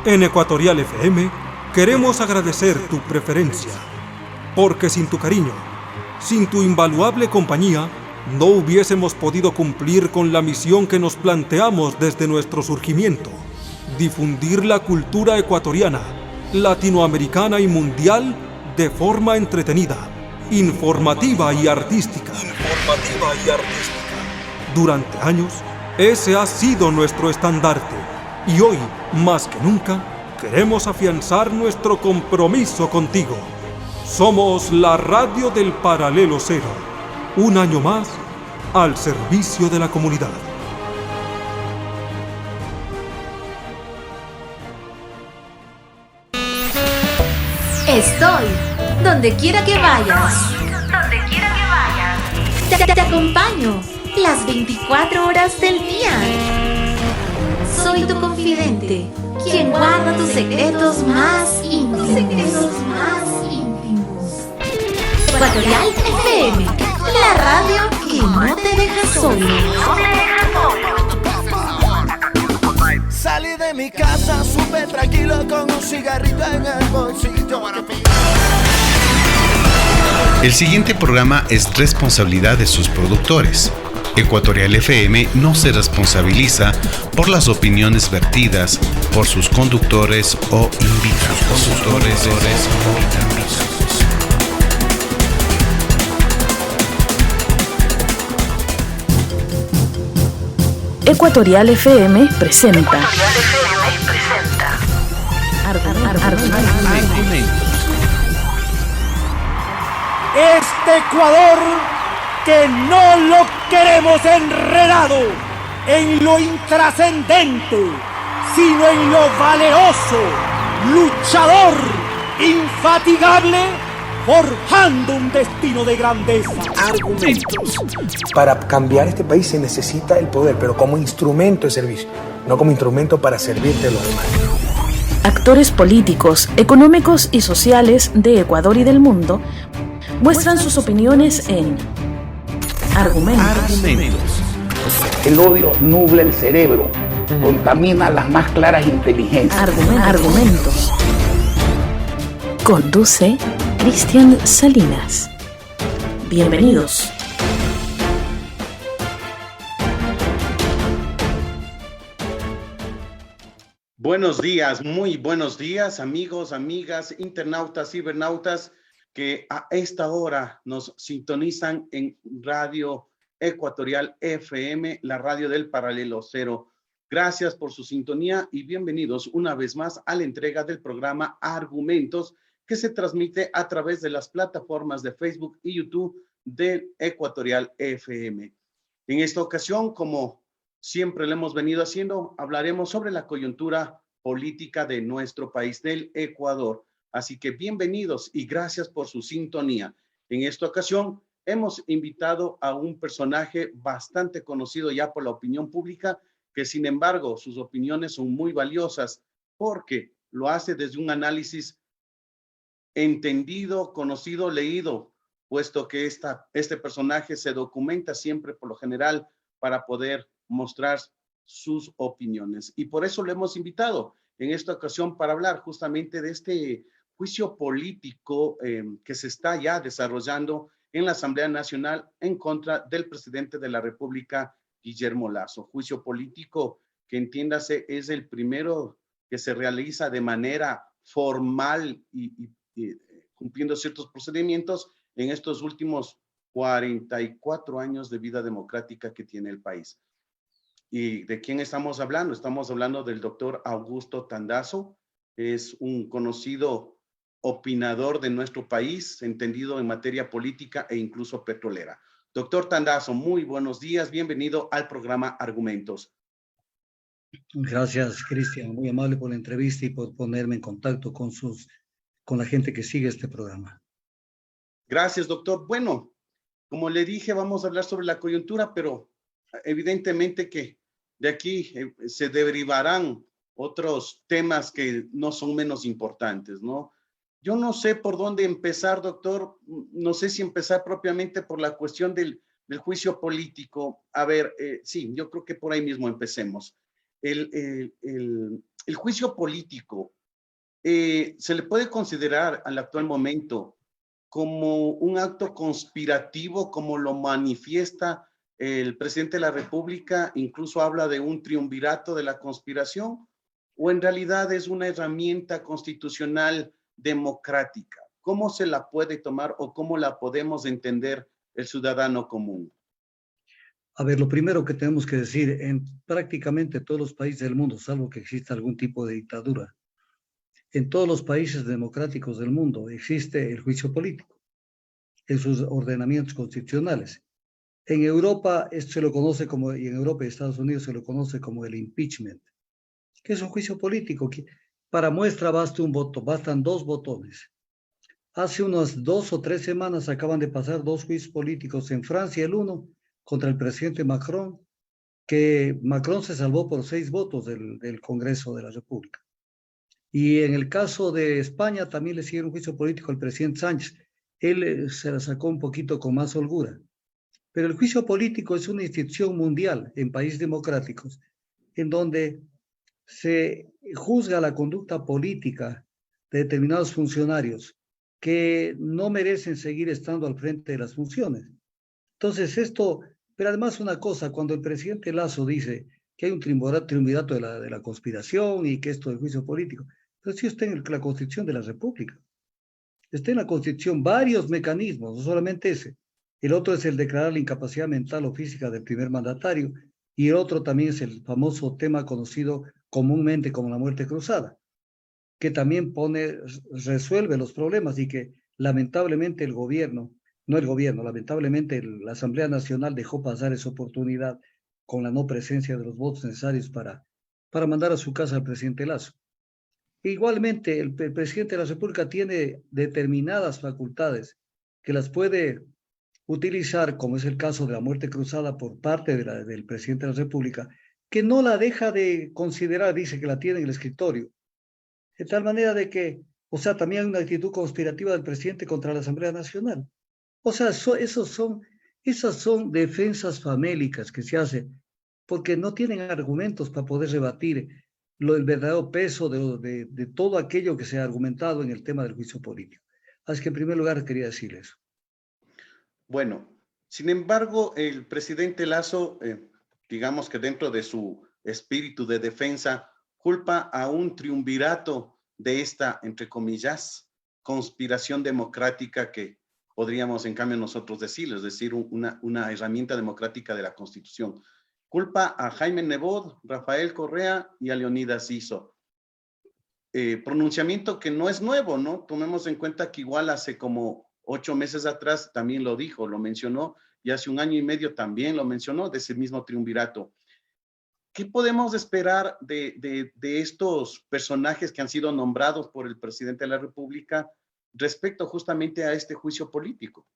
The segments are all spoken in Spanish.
En Ecuatorial FM queremos agradecer tu preferencia, porque sin tu cariño, sin tu invaluable compañía, no hubiésemos podido cumplir con la misión que nos planteamos desde nuestro surgimiento: difundir la cultura ecuatoriana, latinoamericana y mundial de forma entretenida, informativa y artística. Durante años, ese ha sido nuestro estandarte, y hoy, más que nunca, queremos afianzar nuestro compromiso contigo. Somos la radio del Paralelo Cero, un año más al servicio de la comunidad. Estoy donde quiera que vayas. Te acompaño las 24 horas del día. Soy tu confidente, quien guarda tus secretos más íntimos. Ecuatorial FM, la radio que no te deja solo. Salí de mi casa súper tranquilo con un cigarrito en el bolsillo. El siguiente programa es responsabilidad de sus productores. Ecuatorial FM no se responsabiliza por las opiniones vertidas por sus conductores o invitados. Ecuatorial FM presenta. Este Ecuador que no lo queremos enredado en lo intrascendente, sino en lo valeroso, luchador, infatigable, forjando un destino de grandeza. Argumentos. Para cambiar este país se necesita el poder, pero como instrumento de servicio, no como instrumento para servirte a los demás. Actores políticos, económicos y sociales de Ecuador y del mundo muestran sus opiniones en Argumentos. El odio nubla el cerebro, contamina las más claras inteligencias. Argumentos. Conduce Cristian Salinas. Bienvenidos. Buenos días, muy buenos días, amigos, amigas, internautas, cibernautas, que a esta hora nos sintonizan en Radio Ecuatorial FM, la radio del Paralelo Cero. Gracias por su sintonía y bienvenidos una vez más a la entrega del programa Argumentos, que se transmite a través de las plataformas de Facebook y YouTube de Ecuatorial FM. En esta ocasión, como siempre lo hemos venido haciendo, hablaremos sobre la coyuntura política de nuestro país, del Ecuador. Así que bienvenidos y gracias por su sintonía. En esta ocasión hemos invitado a un personaje bastante conocido ya por la opinión pública, que sin embargo sus opiniones son muy valiosas porque lo hace desde un análisis entendido, conocido, leído, puesto que este personaje se documenta siempre por lo general para poder mostrar sus opiniones. Y por eso lo hemos invitado en esta ocasión para hablar justamente de este juicio político que se está ya desarrollando en la Asamblea Nacional en contra del presidente de la República, Guillermo Lasso. Juicio político que, entiéndase, es el primero que se realiza de manera formal y cumpliendo ciertos procedimientos en estos últimos 44 años de vida democrática que tiene el país. ¿Y de quién estamos hablando? Estamos hablando del doctor Augusto Tandazo. Es un conocido opinador de nuestro país, entendido en materia política e incluso petrolera. Doctor Tandazo, muy buenos días. Bienvenido al programa Argumentos. Gracias, Cristian. Muy amable por la entrevista y por ponerme en contacto con la gente que sigue este programa. Gracias, doctor. Bueno, como le dije, vamos a hablar sobre la coyuntura, pero evidentemente que de aquí se derivarán otros temas que no son menos importantes, ¿no? Yo no sé por dónde empezar, doctor. No sé si empezar propiamente por la cuestión del juicio político. A ver, sí, yo creo que por ahí mismo empecemos. el juicio político se le puede considerar al actual momento como un acto conspirativo, como lo manifiesta el presidente de la República, incluso habla de un triunvirato de la conspiración, o en realidad es una herramienta constitucional democrática. ¿Cómo se la puede tomar o cómo la podemos entender el ciudadano común? A ver, lo primero que tenemos que decir, en prácticamente todos los países del mundo, salvo que exista algún tipo de dictadura, en todos los países democráticos del mundo existe el juicio político en sus ordenamientos constitucionales. En Europa esto se lo conoce como, y en Europa y Estados Unidos se lo conoce como el impeachment, que es un juicio político que para muestra basta un voto, bastan 2 botones. Hace unas 2 o 3 semanas acaban de pasar 2 juicios políticos en Francia, el uno contra el presidente Macron, que Macron se salvó por 6 votos del Congreso de la República. Y en el caso de España también le sigue un juicio político al presidente Sánchez. Él se la sacó un poquito con más holgura. Pero el juicio político es una institución mundial en países democráticos en donde se juzga la conducta política de determinados funcionarios que no merecen seguir estando al frente de las funciones. Entonces esto, pero además una cosa, cuando el presidente Lasso dice que hay un triunvirato de la conspiración y que esto es juicio político, pero sí está en la Constitución de la República. Está en la Constitución varios mecanismos, no solamente ese. El otro es el declarar la incapacidad mental o física del primer mandatario, y el otro también es el famoso tema conocido comúnmente como la muerte cruzada, que también resuelve los problemas y que lamentablemente lamentablemente la Asamblea Nacional dejó pasar esa oportunidad con la no presencia de los votos necesarios para mandar a su casa al presidente Lasso. Igualmente, el presidente de la República tiene determinadas facultades que las puede utilizar, como es el caso de la muerte cruzada por parte del presidente de la República, que no la deja de considerar, dice que la tiene en el escritorio. De tal manera de que, o sea, también hay una actitud conspirativa del presidente contra la Asamblea Nacional. O sea, esas son defensas famélicas que se hacen porque no tienen argumentos para poder rebatir el verdadero peso de todo aquello que se ha argumentado en el tema del juicio político. Así que en primer lugar quería decir eso. Bueno, sin embargo, el presidente Lasso, digamos que dentro de su espíritu de defensa, culpa a un triunvirato de esta, entre comillas, conspiración democrática que podríamos en cambio nosotros decir, es decir, una herramienta democrática de la Constitución. Culpa a Jaime Nebot, Rafael Correa y a Leonidas Rizzo. Pronunciamiento que no es nuevo, ¿no? Tomemos en cuenta que igual hace como 8 meses atrás también lo dijo, lo mencionó, y hace 1 año y medio también lo mencionó de ese mismo triunvirato. ¿Qué podemos esperar de estos personajes que han sido nombrados por el presidente de la República respecto justamente a este juicio político?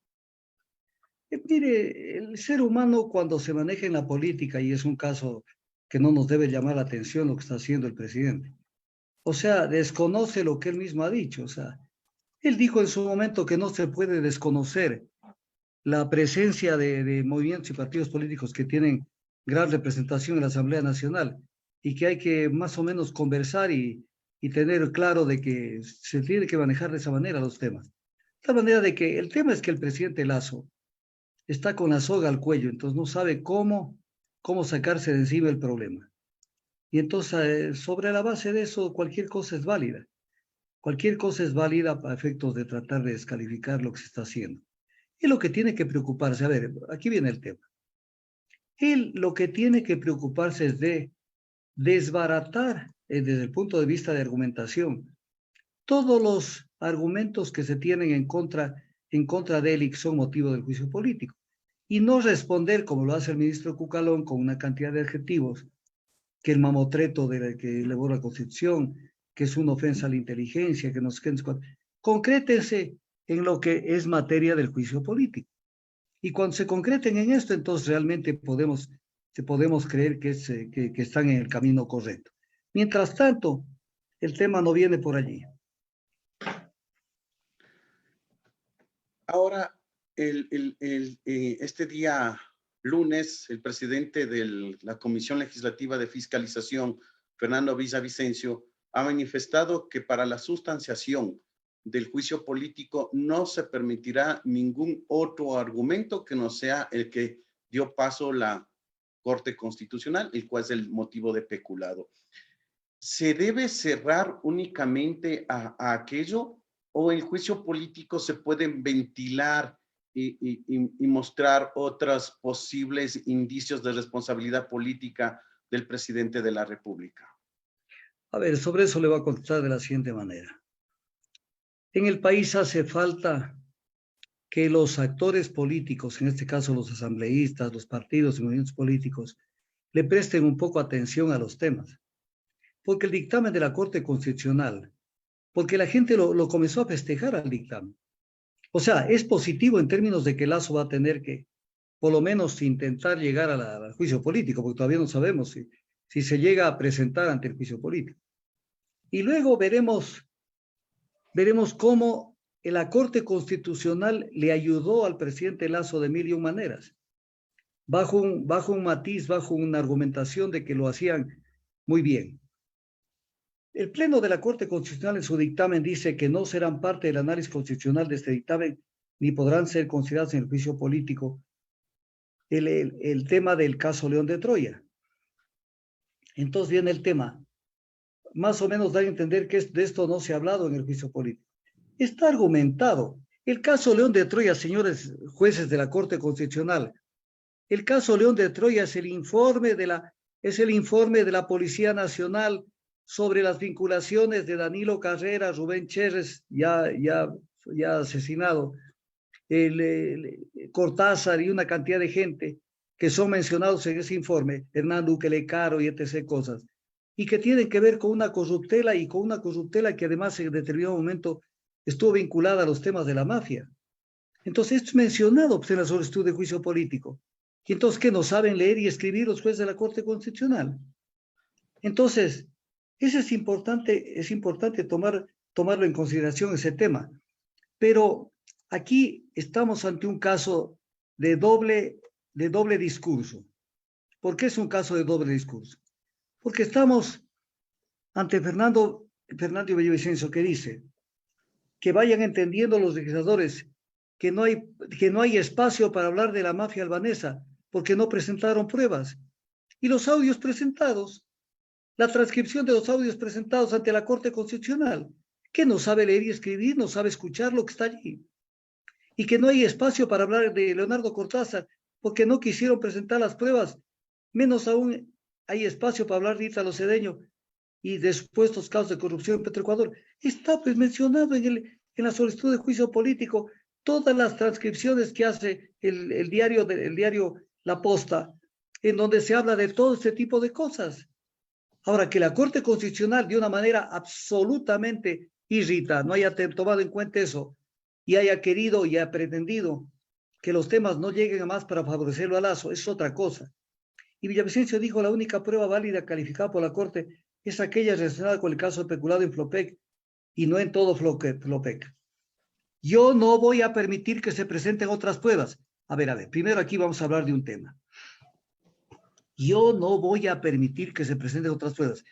Mire, el ser humano cuando se maneja en la política, y es un caso que no nos debe llamar la atención lo que está haciendo el presidente, o sea, desconoce lo que él mismo ha dicho. O sea, él dijo en su momento que no se puede desconocer la presencia de movimientos y partidos políticos que tienen gran representación en la Asamblea Nacional y que hay que más o menos conversar y tener claro de que se tiene que manejar de esa manera los temas. De tal manera de que el tema es que el presidente Lasso está con la soga al cuello, entonces no sabe cómo sacarse de encima el problema. Y entonces, sobre la base de eso, cualquier cosa es válida. Cualquier cosa es válida para efectos de tratar de descalificar lo que se está haciendo. Y lo que tiene que preocuparse, a ver, aquí viene el tema. Él lo que tiene que preocuparse es de desbaratar, desde el punto de vista de argumentación, todos los argumentos que se tienen en contra de él y que son motivo del juicio político. Y no responder, como lo hace el ministro Cucalón, con una cantidad de adjetivos, que el mamotreto que elevó la Constitución, que es una ofensa a la inteligencia, que nos concrétense en lo que es materia del juicio político. Y cuando se concreten en esto, entonces realmente podemos creer que están en el camino correcto. Mientras tanto, el tema no viene por allí. Ahora, este día lunes, el presidente de la Comisión Legislativa de Fiscalización, Fernando Villavicencio, ha manifestado que para la sustanciación del juicio político no se permitirá ningún otro argumento que no sea el que dio paso la Corte Constitucional, el cual es el motivo de peculado. ¿Se debe cerrar únicamente a aquello o el juicio político se pueden ventilar y mostrar otros posibles indicios de responsabilidad política del presidente de la República? A ver, sobre eso le voy a contestar de la siguiente manera. En el país hace falta que los actores políticos, en este caso los asambleístas, los partidos y movimientos políticos, le presten un poco atención a los temas. Porque el dictamen de la Corte Constitucional, porque la gente lo comenzó a festejar al dictamen. O sea, es positivo en términos de que Lasso va a tener que, por lo menos, intentar llegar al juicio político, porque todavía no sabemos si se llega a presentar ante el juicio político. Y luego veremos cómo la Corte Constitucional le ayudó al presidente Lasso de mil y un maneras, bajo un matiz, bajo una argumentación de que lo hacían muy bien. El Pleno de la Corte Constitucional en su dictamen dice que no serán parte del análisis constitucional de este dictamen ni podrán ser considerados en el juicio político el tema del caso León de Troya. Entonces viene el tema, más o menos da a entender que de esto no se ha hablado en el juicio político. Está argumentado. El caso León de Troya, señores jueces de la Corte Constitucional, el caso León de Troya es el informe de la Policía Nacional sobre las vinculaciones de Danilo Carrera, Rubén Cherres, ya asesinado, Cortázar y una cantidad de gente que son mencionados en ese informe, Hernán Duque Lecaro y etc. cosas, y que tienen que ver con una corruptela que además en determinado momento estuvo vinculada a los temas de la mafia. Entonces esto es mencionado en la solicitud de juicio político. Y entonces, ¿qué no saben leer y escribir los jueces de la Corte Constitucional? Entonces, es importante tomarlo en consideración ese tema. Pero aquí estamos ante un caso de doble discurso. ¿Por qué es un caso de doble discurso? Porque estamos ante Fernando Villavicencio, que dice que vayan entendiendo los legisladores que no hay espacio para hablar de la mafia albanesa porque no presentaron pruebas. Y los audios presentados, la transcripción de los audios presentados ante la Corte Constitucional, que no sabe leer y escribir, no sabe escuchar lo que está allí. Y que no hay espacio para hablar de Leonardo Cortázar porque no quisieron presentar las pruebas, menos aún hay espacio para hablar de Ítalo Cedeño y de supuestos casos de corrupción en Petroecuador. Está pues mencionado en la solicitud de juicio político todas las transcripciones que hace el diario La Posta, en donde se habla de todo este tipo de cosas. Ahora, que la Corte Constitucional de una manera absolutamente irrita no haya tomado en cuenta eso y haya querido y haya pretendido que los temas no lleguen a más para favorecerlo a Lasso, es otra cosa. Y Villavicencio dijo la única prueba válida calificada por la Corte es aquella relacionada con el caso de peculado en Flopec y no en todo Flopec. Yo no voy a permitir que se presenten otras pruebas. A ver, primero aquí vamos a hablar de un tema. Yo no voy a permitir que se presenten otras pruebas.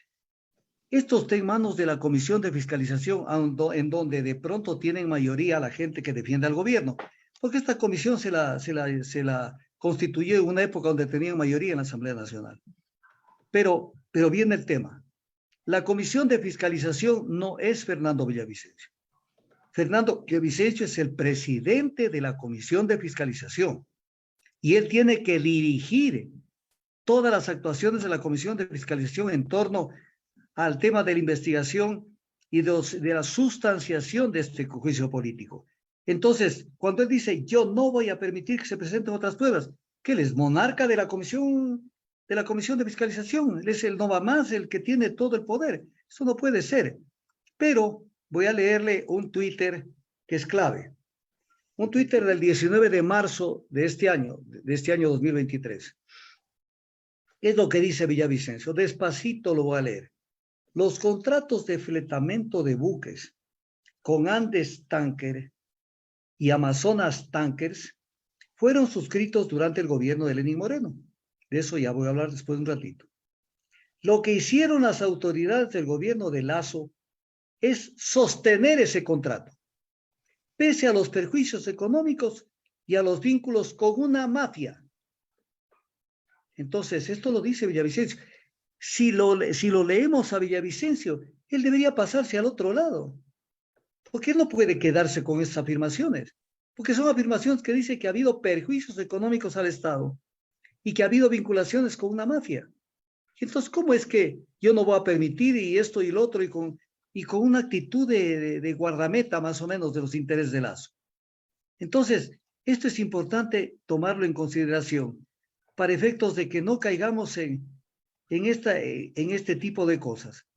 Esto está en manos de la Comisión de Fiscalización, en donde de pronto tienen mayoría la gente que defiende al gobierno, porque esta comisión se la constituyó en una época donde tenían mayoría en la Asamblea Nacional. Pero viene el tema. La Comisión de Fiscalización no es Fernando Villavicencio. Fernando Villavicencio es el presidente de la Comisión de Fiscalización y él tiene que dirigir todas las actuaciones de la Comisión de Fiscalización en torno al tema de la investigación y de la sustanciación de este juicio político. Entonces, cuando él dice, yo no voy a permitir que se presenten otras pruebas, que él es monarca de la Comisión de Fiscalización, él es el no va más, el que tiene todo el poder. Eso no puede ser. Pero voy a leerle un Twitter que es clave. Un Twitter del 19 de marzo de este año 2023. Es lo que dice Villavicencio. Despacito lo voy a leer. Los contratos de fletamento de buques con Andes Tanker y Amazonas Tankers fueron suscritos durante el gobierno de Lenín Moreno. De eso ya voy a hablar después de un ratito. Lo que hicieron las autoridades del gobierno de Lasso es sostener ese contrato, pese a los perjuicios económicos y a los vínculos con una mafia. Entonces, esto lo dice Villavicencio. Si lo leemos a Villavicencio, él debería pasarse al otro lado. Porque él no puede quedarse con esas afirmaciones. Porque son afirmaciones que dicen que ha habido perjuicios económicos al Estado y que ha habido vinculaciones con una mafia. Entonces, ¿cómo es que yo no voy a permitir y esto y lo otro y con una actitud de guardameta más o menos de los intereses de Lasso? Entonces, esto es importante tomarlo en consideración para efectos de que no caigamos en este tipo de cosas.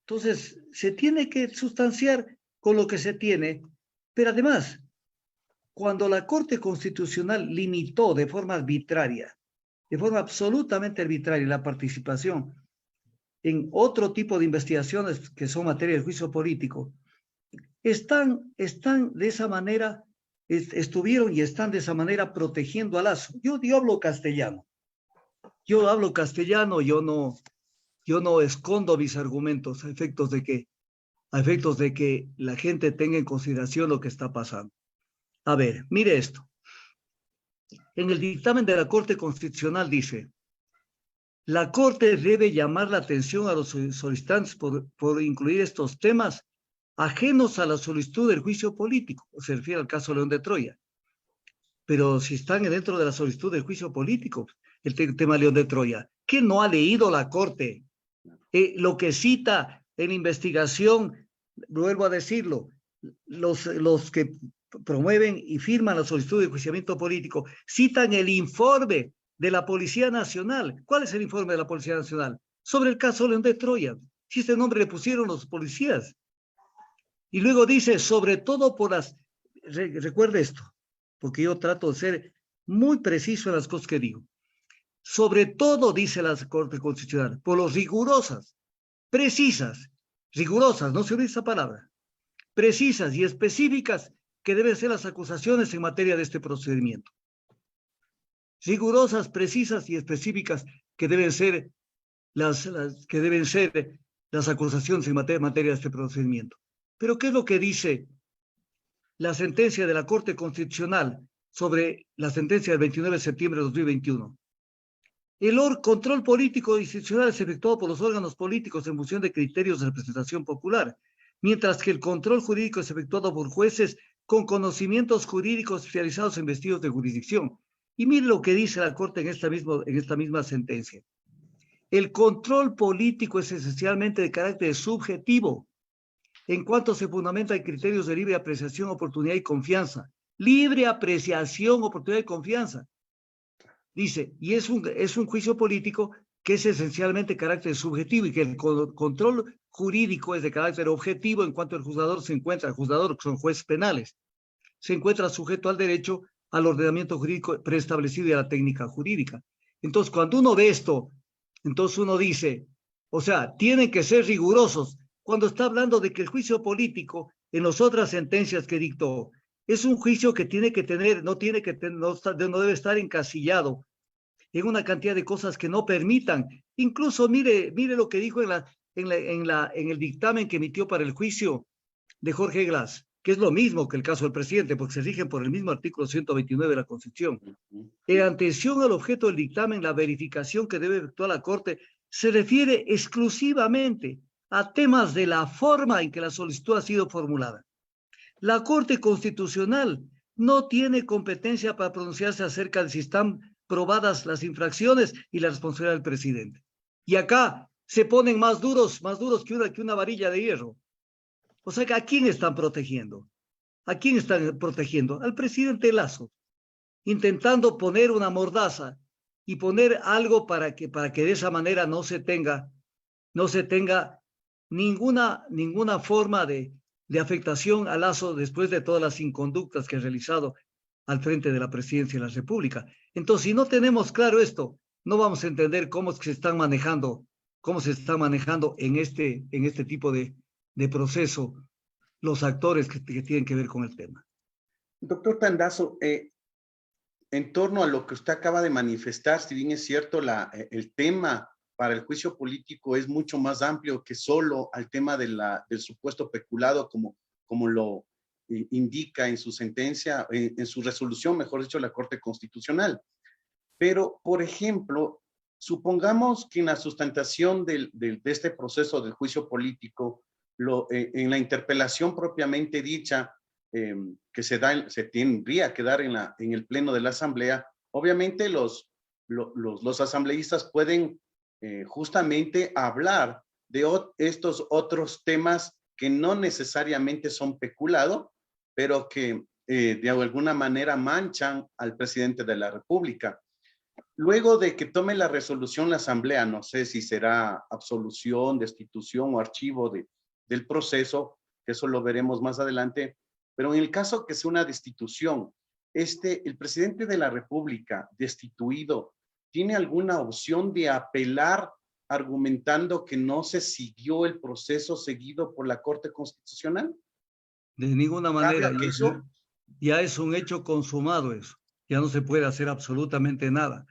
Entonces, se tiene que sustanciar con lo que se tiene, pero además, cuando la Corte Constitucional limitó de forma arbitraria, de forma absolutamente arbitraria, la participación en otro tipo de investigaciones que son materia del juicio político, están de esa manera, estuvieron y están de esa manera protegiendo a Lasso. Yo hablo castellano. Yo hablo castellano, yo no escondo mis argumentos a efectos de que la gente tenga en consideración lo que está pasando. A ver, mire esto. En el dictamen de la Corte Constitucional dice: la Corte debe llamar la atención a los solicitantes por incluir estos temas ajenos a la solicitud del juicio político. Se refiere al caso León de Troya. Pero si están dentro de la solicitud del juicio político, el tema León de Troya, ¿qué no ha leído la Corte? Lo que cita en investigación, vuelvo a decirlo, los que promueven y firman la solicitud de enjuiciamiento político, citan el informe de la Policía Nacional. ¿Cuál es el informe de la Policía Nacional? Sobre el caso León de Troya. Si este nombre le pusieron los policías. Y luego dice, sobre todo por las... Recuerde esto, porque yo trato de ser muy preciso en las cosas que digo. Sobre todo, dice la Corte Constitucional, por los rigurosas, precisas, rigurosas, no se olvide esa palabra, precisas y específicas que deben ser las acusaciones en materia de este procedimiento. Rigurosas, precisas y específicas que deben ser las acusaciones en materia de este procedimiento. Pero ¿qué es lo que dice la sentencia de la Corte Constitucional sobre la sentencia del 29 de septiembre de 2021? El control político institucional es efectuado por los órganos políticos en función de criterios de representación popular, mientras que el control jurídico es efectuado por jueces con conocimientos jurídicos especializados en vestidos de jurisdicción. Y mire lo que dice la Corte en esta misma sentencia. El control político es esencialmente de carácter subjetivo, en cuanto se fundamenta en criterios de libre apreciación, oportunidad y confianza. Libre apreciación, oportunidad y confianza. Dice, y es un juicio político que es esencialmente de carácter subjetivo y que el control jurídico es de carácter objetivo en cuanto el juzgador que son jueces penales, se encuentra sujeto al derecho al ordenamiento jurídico preestablecido y a la técnica jurídica. Entonces, cuando uno ve esto, entonces uno dice, o sea, tienen que ser rigurosos cuando está hablando de que el juicio político, en las otras sentencias que dictó, es un juicio que tiene que tener, no debe estar encasillado en una cantidad de cosas que no permitan. Incluso mire lo que dijo en el dictamen que emitió para el juicio de Jorge Glass, que es lo mismo que el caso del presidente, porque se rigen por el mismo artículo 129 de la Constitución. En atención al objeto del dictamen, la verificación que debe efectuar la Corte se refiere exclusivamente a temas de la forma en que la solicitud ha sido formulada. La Corte Constitucional no tiene competencia para pronunciarse acerca de si están probadas las infracciones y la responsabilidad del presidente. Y acá se ponen más duros que una varilla de hierro. O sea, ¿a quién están protegiendo? ¿A quién están protegiendo? Al presidente Lasso, intentando poner una mordaza y poner algo para que de esa manera no se tenga ninguna forma de afectación a Lasso después de todas las inconductas que ha realizado al frente de la presidencia de la República. Entonces, si no tenemos claro esto, no vamos a entender cómo se está manejando en este tipo de proceso los actores que tienen que ver con el tema. Doctor Tandazo, en torno a lo que usted acaba de manifestar, si bien es cierto, el tema para el juicio político es mucho más amplio que solo al tema del supuesto peculado, como lo indica en su sentencia, en su resolución, mejor dicho, la Corte Constitucional. Pero, por ejemplo, supongamos que en la sustentación de este proceso del juicio político, en la interpelación propiamente dicha, que se tendría que dar en el pleno de la Asamblea, obviamente los asambleístas pueden justamente hablar de estos otros temas que no necesariamente son peculado, pero que de alguna manera manchan al presidente de la República. Luego de que tome la resolución la Asamblea, no sé si será absolución, destitución o archivo del proceso, que eso lo veremos más adelante, pero en el caso que sea una destitución, el presidente de la República destituido, ¿tiene alguna opción de apelar argumentando que no se siguió el proceso seguido por la Corte Constitucional? De ninguna manera. Ya es un hecho consumado eso. Ya no se puede hacer absolutamente nada.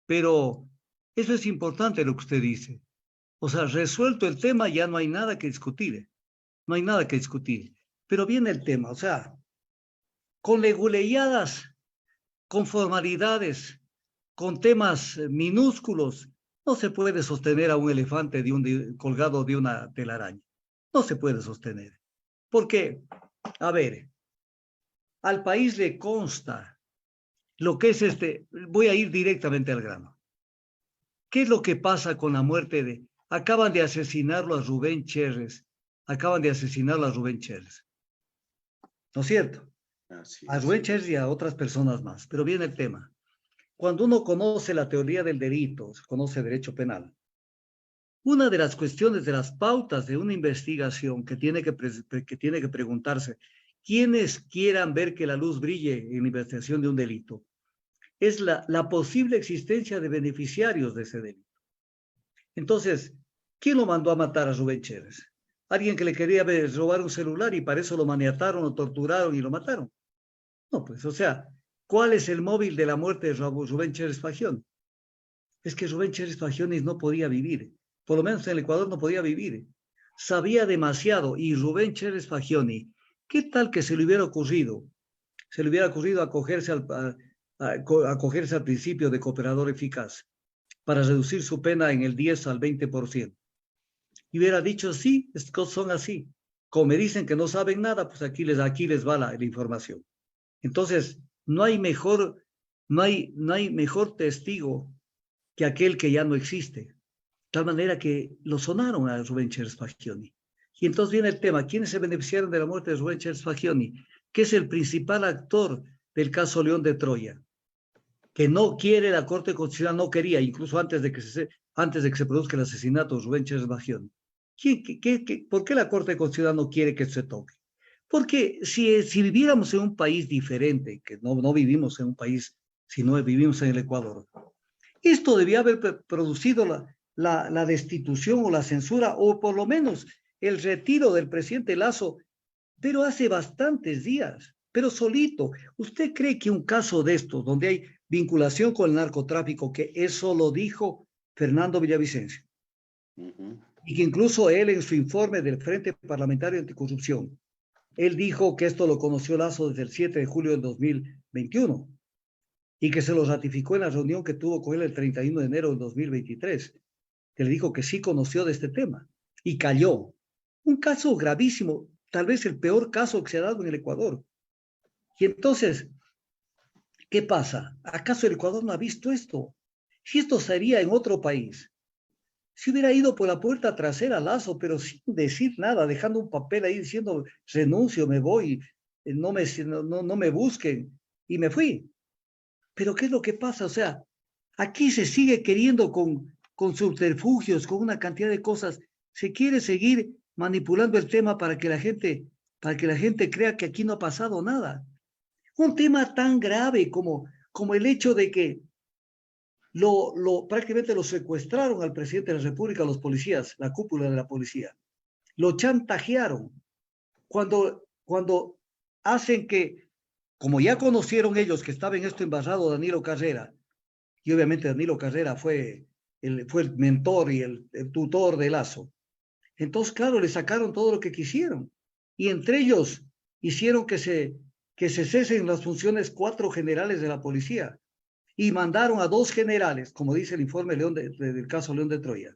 Pero eso es importante lo que usted dice. O sea, resuelto el tema, ya no hay nada que discutir. No hay nada que discutir. Pero viene el tema, o sea, con leguleyadas, con formalidades, con temas minúsculos, no se puede sostener a un elefante colgado de una telaraña. No se puede sostener. Porque, a ver, al país le consta lo que es voy a ir directamente al grano. ¿Qué es lo que pasa con la muerte acaban de asesinarlo a Rubén Cherres? Acaban de asesinarlo a Rubén Cherres. ¿No es cierto? A Rubén Cherres y a otras personas más. Pero viene el tema. Cuando uno conoce la teoría del delito, conoce derecho penal, una de las cuestiones, de las pautas de una investigación que tiene que preguntarse, quienes quieran ver que la luz brille en la investigación de un delito, es la posible existencia de beneficiarios de ese delito. Entonces, ¿quién lo mandó a matar a Rubén Cherres? Alguien que le quería robar un celular y para eso lo maniataron, lo torturaron y lo mataron. No, pues, o sea, ¿cuál es el móvil de la muerte de Rubén Cherres Fagioni? Es que Rubén Cherres Fagioni no podía vivir, por lo menos en el Ecuador no podía vivir. Sabía demasiado y Rubén Cherres Fagioni, ¿qué tal que se le hubiera ocurrido? Se le hubiera ocurrido acogerse al principio de cooperador eficaz para reducir su pena en el 10 al 20%. Y hubiera dicho, sí, estas cosas son así. Como me dicen que no saben nada, pues aquí les va la información. Entonces, no hay mejor testigo que aquel que ya no existe. De tal manera que lo sonaron a Rubén Cherres Fagioni. Y entonces viene el tema, ¿quiénes se beneficiaron de la muerte de Rubén Cherres Fagioni? Que es el principal actor del caso León de Troya, que no quiere la Corte Constitucional, no quería, incluso antes de que se produzca el asesinato de Rubén Cherres Fagioni. ¿Por qué la Corte Constitucional no quiere que se toque? Porque si viviéramos en un país diferente, que no vivimos en un país, sino vivimos en el Ecuador, esto debía haber producido la destitución o la censura, o por lo menos el retiro del presidente Lasso, pero hace bastantes días, pero solito. ¿Usted cree que un caso de estos, donde hay vinculación con el narcotráfico, que eso lo dijo Fernando Villavicencio, y que incluso él en su informe del Frente Parlamentario Anticorrupción, él dijo que esto lo conoció Lasso desde el 7 de julio del 2021 y que se lo ratificó en la reunión que tuvo con él el 31 de enero del 2023, que le dijo que sí conoció de este tema y cayó? Un caso gravísimo, tal vez el peor caso que se ha dado en el Ecuador. Y entonces, ¿qué pasa? ¿Acaso el Ecuador no ha visto esto? Si esto sería en otro país, si hubiera ido por la puerta trasera Lasso, pero sin decir nada, dejando un papel ahí diciendo renuncio, me voy, no me busquen, y me fui. Pero ¿qué es lo que pasa? O sea, aquí se sigue queriendo con subterfugios, con una cantidad de cosas, se quiere seguir manipulando el tema para que la gente crea que aquí no ha pasado nada. Un tema tan grave como el hecho de que prácticamente lo secuestraron al presidente de la República, los policías, la cúpula de la policía. Lo chantajearon. Cuando hacen que como ya conocieron ellos que estaba en esto embarrado Danilo Carrera, y obviamente Danilo Carrera fue el mentor y el tutor de Lazo, entonces, claro, le sacaron todo lo que quisieron. Y entre ellos hicieron que se cesen las funciones 4 generales de la policía y mandaron a 2 generales, como dice el informe del caso León de Troya.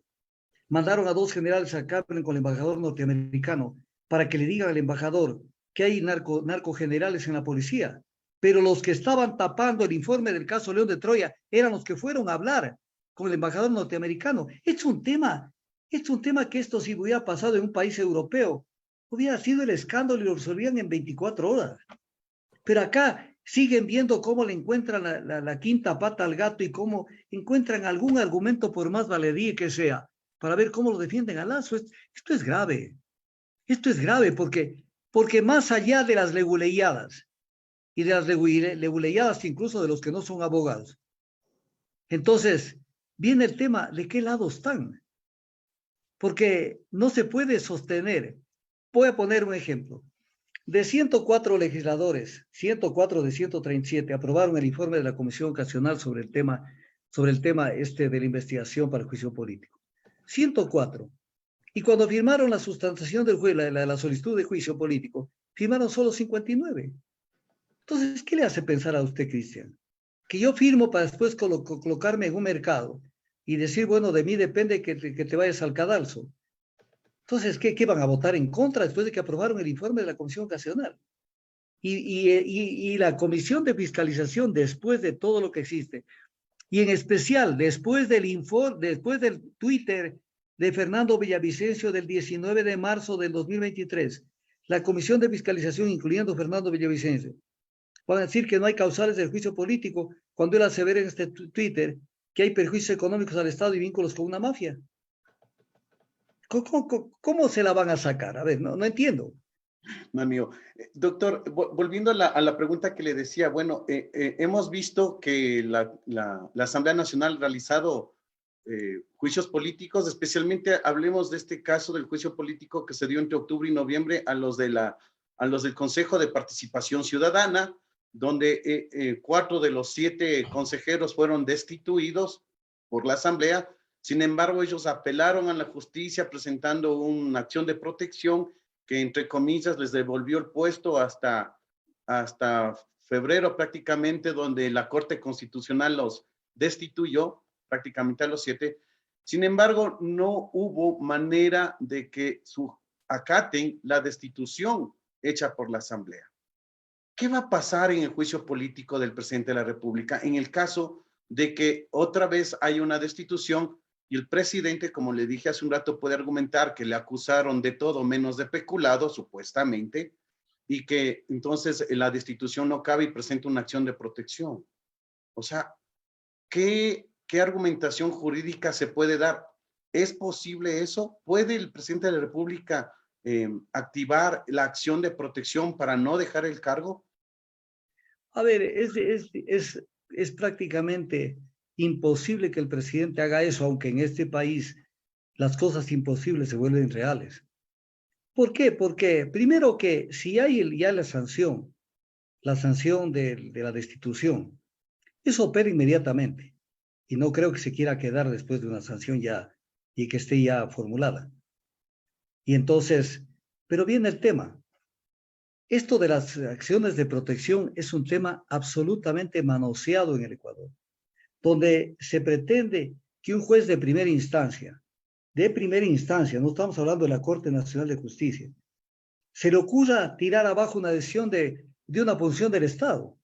Mandaron a 2 generales a que hablen con el embajador norteamericano para que le digan al embajador que hay narcogenerales en la policía. Pero los que estaban tapando el informe del caso León de Troya eran los que fueron a hablar con el embajador norteamericano. Es un tema que esto si hubiera pasado en un país europeo, hubiera sido el escándalo y lo resolvían en 24 horas. Pero acá siguen viendo cómo le encuentran la quinta pata al gato y cómo encuentran algún argumento, por más valedía que sea, para ver cómo lo defienden a Lazo. Esto es grave. Esto es grave porque más allá de las leguleyadas y de las leguleyadas incluso de los que no son abogados, entonces viene el tema de qué lado están. Porque no se puede sostener. Voy a poner un ejemplo. De 104 legisladores, 104 de 137 aprobaron el informe de la Comisión Ocasional sobre el tema de la investigación para el juicio político. 104. Y cuando firmaron la sustanciación del la solicitud de juicio político, firmaron solo 59. Entonces, ¿qué le hace pensar a usted, Cristian? Que yo firmo para después colocarme en un mercado y decir, bueno, de mí depende que te vayas al cadalso. Entonces, ¿qué van a votar en contra después de que aprobaron el informe de la Comisión Ocasional? Y la Comisión de Fiscalización, después de todo lo que existe, y en especial después del Twitter de Fernando Villavicencio del 19 de marzo del 2023, la Comisión de Fiscalización, incluyendo Fernando Villavicencio, van a decir que no hay causales del juicio político cuando él asevera en este Twitter que hay perjuicios económicos al Estado y vínculos con una mafia. ¿Cómo se la van a sacar? A ver, no entiendo. No, amigo. Doctor, volviendo a la pregunta que le decía, bueno, hemos visto que la Asamblea Nacional ha realizado juicios políticos, especialmente hablemos de este caso del juicio político que se dio entre octubre y noviembre a los del Consejo de Participación Ciudadana, donde 4 de los 7 consejeros fueron destituidos por la Asamblea. Sin embargo, ellos apelaron a la justicia presentando una acción de protección que, entre comillas, les devolvió el puesto hasta febrero prácticamente, donde la Corte Constitucional los destituyó prácticamente a los 7. Sin embargo, no hubo manera de que acaten la destitución hecha por la Asamblea. ¿Qué va a pasar en el juicio político del presidente de la República en el caso de que otra vez hay una destitución y el presidente, como le dije hace un rato, puede argumentar que le acusaron de todo menos de peculado, supuestamente, y que entonces la destitución no cabe y presenta una acción de protección? O sea, ¿qué argumentación jurídica se puede dar? ¿Es posible eso? ¿Puede el presidente de la República activar la acción de protección para no dejar el cargo? A ver, es prácticamente imposible que el presidente haga eso, aunque en este país las cosas imposibles se vuelven reales. ¿Por qué? Porque primero que si hay ya la sanción de la destitución, eso opera inmediatamente. Y no creo que se quiera quedar después de una sanción ya y que esté ya formulada. Y entonces, pero viene el tema. Esto de las acciones de protección es un tema absolutamente manoseado en el Ecuador, donde se pretende que un juez de primera instancia, no estamos hablando de la Corte Nacional de Justicia, se le ocurra tirar abajo una decisión de una función del Estado,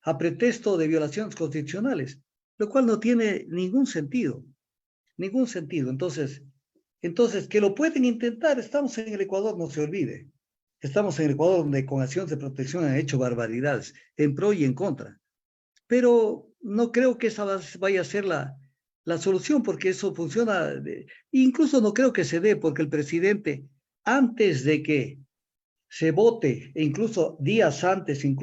a pretexto de violaciones constitucionales, lo cual no tiene ningún sentido. Entonces, que lo pueden intentar, estamos en el Ecuador, no se olvide. Estamos en el Ecuador donde con acciones de protección han hecho barbaridades, en pro y en contra. Pero no creo que esa vaya a ser la solución, porque eso funciona. Incluso no creo que se dé, porque el presidente, antes de que se vote, e incluso días antes, él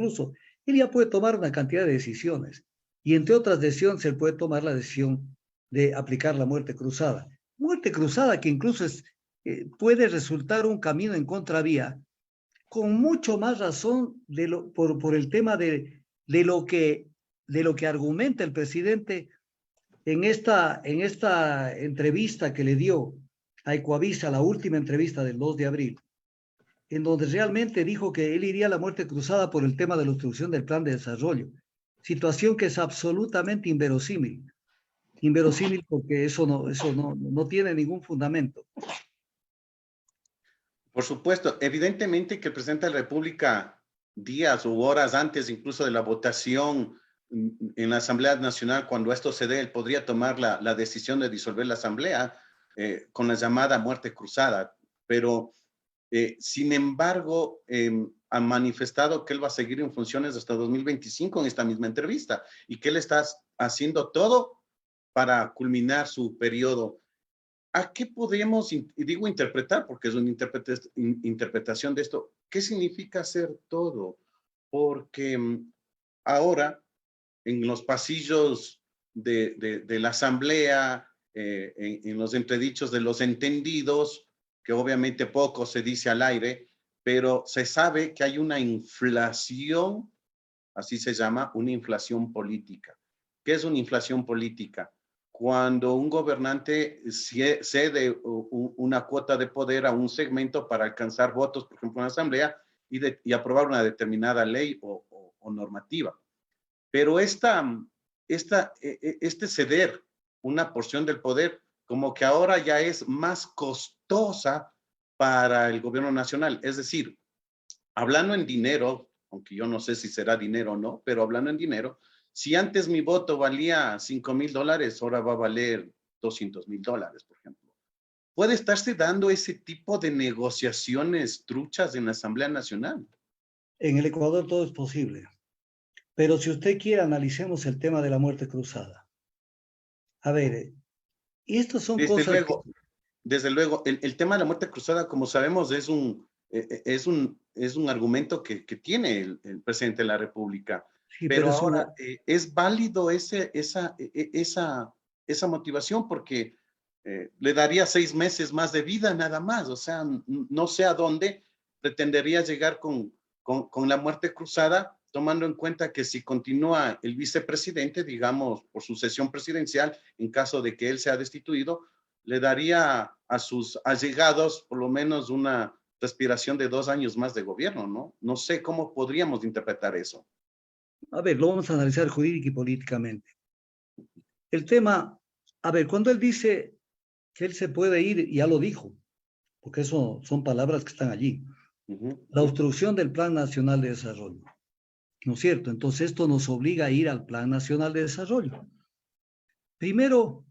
ya puede tomar una cantidad de decisiones. Y entre otras decisiones, él puede tomar la decisión de aplicar la muerte cruzada. Muerte cruzada que incluso puede resultar un camino en contravía con mucho más razón por el tema de lo que argumenta el presidente en esta entrevista que le dio a Ecuavisa, la última entrevista del 2 de abril, en donde realmente dijo que él iría a la muerte cruzada por el tema de la obstrucción del plan de desarrollo, situación que es absolutamente inverosímil porque eso no tiene ningún fundamento. Por supuesto, evidentemente que el presidente de la República, días u horas antes incluso de la votación en la Asamblea Nacional, cuando esto se dé, él podría tomar la decisión de disolver la Asamblea con la llamada muerte cruzada, pero sin embargo ha manifestado que él va a seguir en funciones hasta 2025 en esta misma entrevista y que él está haciendo todo para culminar su periodo. ¿A qué podemos, y digo interpretar, porque es una interpretación de esto, qué significa hacer todo? Porque ahora, en los pasillos de la Asamblea, en los entredichos de los entendidos, que obviamente poco se dice al aire, pero se sabe que hay una inflación, así se llama, una inflación política. ¿Qué es una inflación política? Cuando un gobernante cede una cuota de poder a un segmento para alcanzar votos, por ejemplo, en la Asamblea, y aprobar una determinada ley o normativa. Pero este ceder una porción del poder, como que ahora ya es más costosa para el gobierno nacional. Es decir, hablando en dinero, aunque yo no sé si será dinero o no, pero hablando en dinero, si antes mi voto valía $5,000, ahora va a valer $200,000, por ejemplo. ¿Puede estarse dando ese tipo de negociaciones truchas en la Asamblea Nacional? En el Ecuador todo es posible. Pero si usted quiere, analicemos el tema de la muerte cruzada. A ver, y estas son cosas... Desde luego, el tema de la muerte cruzada, como sabemos, es un argumento que tiene el presidente de la República. Sí, pero ahora es válido esa motivación porque le daría 6 meses más de vida nada más. O sea, no sé a dónde pretendería llegar con la muerte cruzada, tomando en cuenta que si continúa el vicepresidente, digamos, por sucesión presidencial, en caso de que él sea destituido, le daría a sus allegados por lo menos una respiración de 2 años más de gobierno, ¿no? No sé cómo podríamos interpretar eso. A ver, lo vamos a analizar jurídica y políticamente. El tema, a ver, cuando él dice que él se puede ir, ya lo dijo, porque eso son palabras que están allí. La obstrucción del Plan Nacional de Desarrollo, ¿no es cierto? Entonces esto nos obliga a ir al Plan Nacional de Desarrollo. Primero,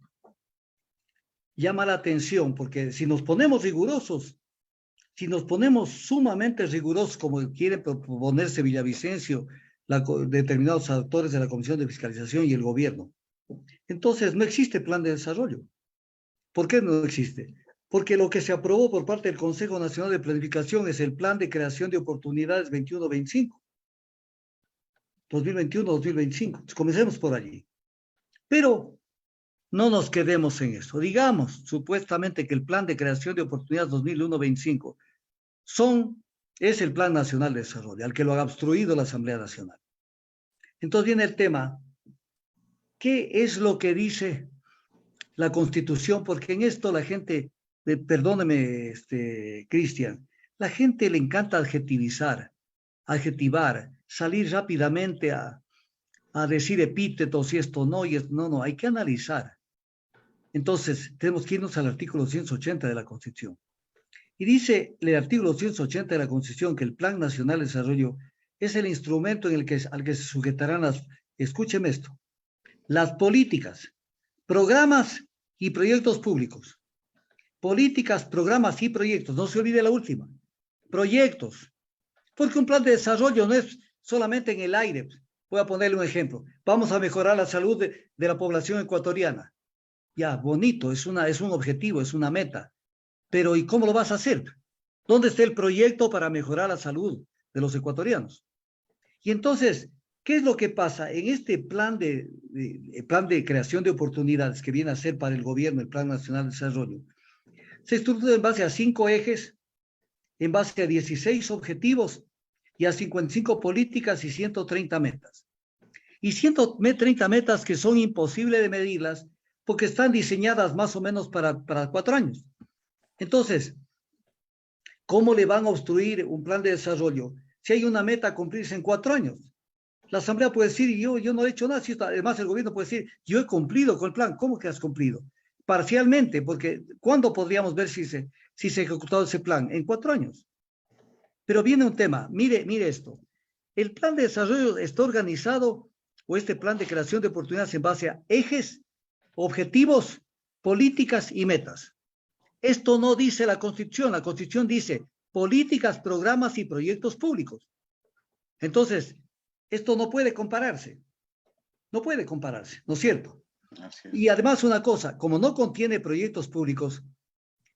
llama la atención, porque si nos ponemos rigurosos, si nos ponemos sumamente rigurosos, como quiere proponerse Villavicencio, determinados actores de la Comisión de Fiscalización y el gobierno, entonces no existe plan de desarrollo. ¿Por qué no existe? Porque lo que se aprobó por parte del Consejo Nacional de Planificación es el Plan de Creación de Oportunidades 21-25. 2021-2025. Entonces, comencemos por allí. Pero no nos quedemos en eso. Digamos, supuestamente, que el Plan de Creación de Oportunidades 2001-25 es el Plan Nacional de Desarrollo, al que lo ha obstruido la Asamblea Nacional. Entonces viene el tema, ¿qué es lo que dice la Constitución? Porque en esto la gente, perdóneme, Cristian, la gente le encanta adjetivar, salir rápidamente a decir epítetos y esto no, no, hay que analizar. Entonces, tenemos que irnos al artículo 180 de la Constitución. Y dice el artículo 180 de la Constitución que el Plan Nacional de Desarrollo es el instrumento al que se sujetarán escúcheme esto, las políticas, programas y proyectos públicos. Políticas, programas y proyectos, no se olvide la última, proyectos, porque un plan de desarrollo no es solamente en el aire. Voy a ponerle un ejemplo, vamos a mejorar la salud de la población ecuatoriana. Ya, bonito, es un objetivo, es una meta, pero ¿y cómo lo vas a hacer? ¿Dónde está el proyecto para mejorar la salud de los ecuatorianos? Y entonces, ¿qué es lo que pasa? En este plan de creación de oportunidades que viene a ser para el gobierno, el Plan Nacional de Desarrollo, se estructura en base a 5 ejes en base a 16 objetivos y a 55 políticas y 130 metas. Y 130 metas que son imposibles de medirlas porque están diseñadas más o menos para 4 años. Entonces, ¿cómo le van a obstruir un plan de desarrollo si hay una meta a cumplirse en 4 años? La Asamblea puede decir, yo no he hecho nada. Además, el gobierno puede decir, yo he cumplido con el plan. ¿Cómo que has cumplido? Parcialmente, porque ¿cuándo podríamos ver si se ha ejecutado ese plan? En 4 años. Pero viene un tema, mire esto. El plan de desarrollo está organizado, o este plan de creación de oportunidades en base a ejes, objetivos, políticas y metas. Esto no dice la Constitución dice políticas, programas y proyectos públicos. Entonces, esto no puede compararse, ¿no es cierto? Y además una cosa, como no contiene proyectos públicos,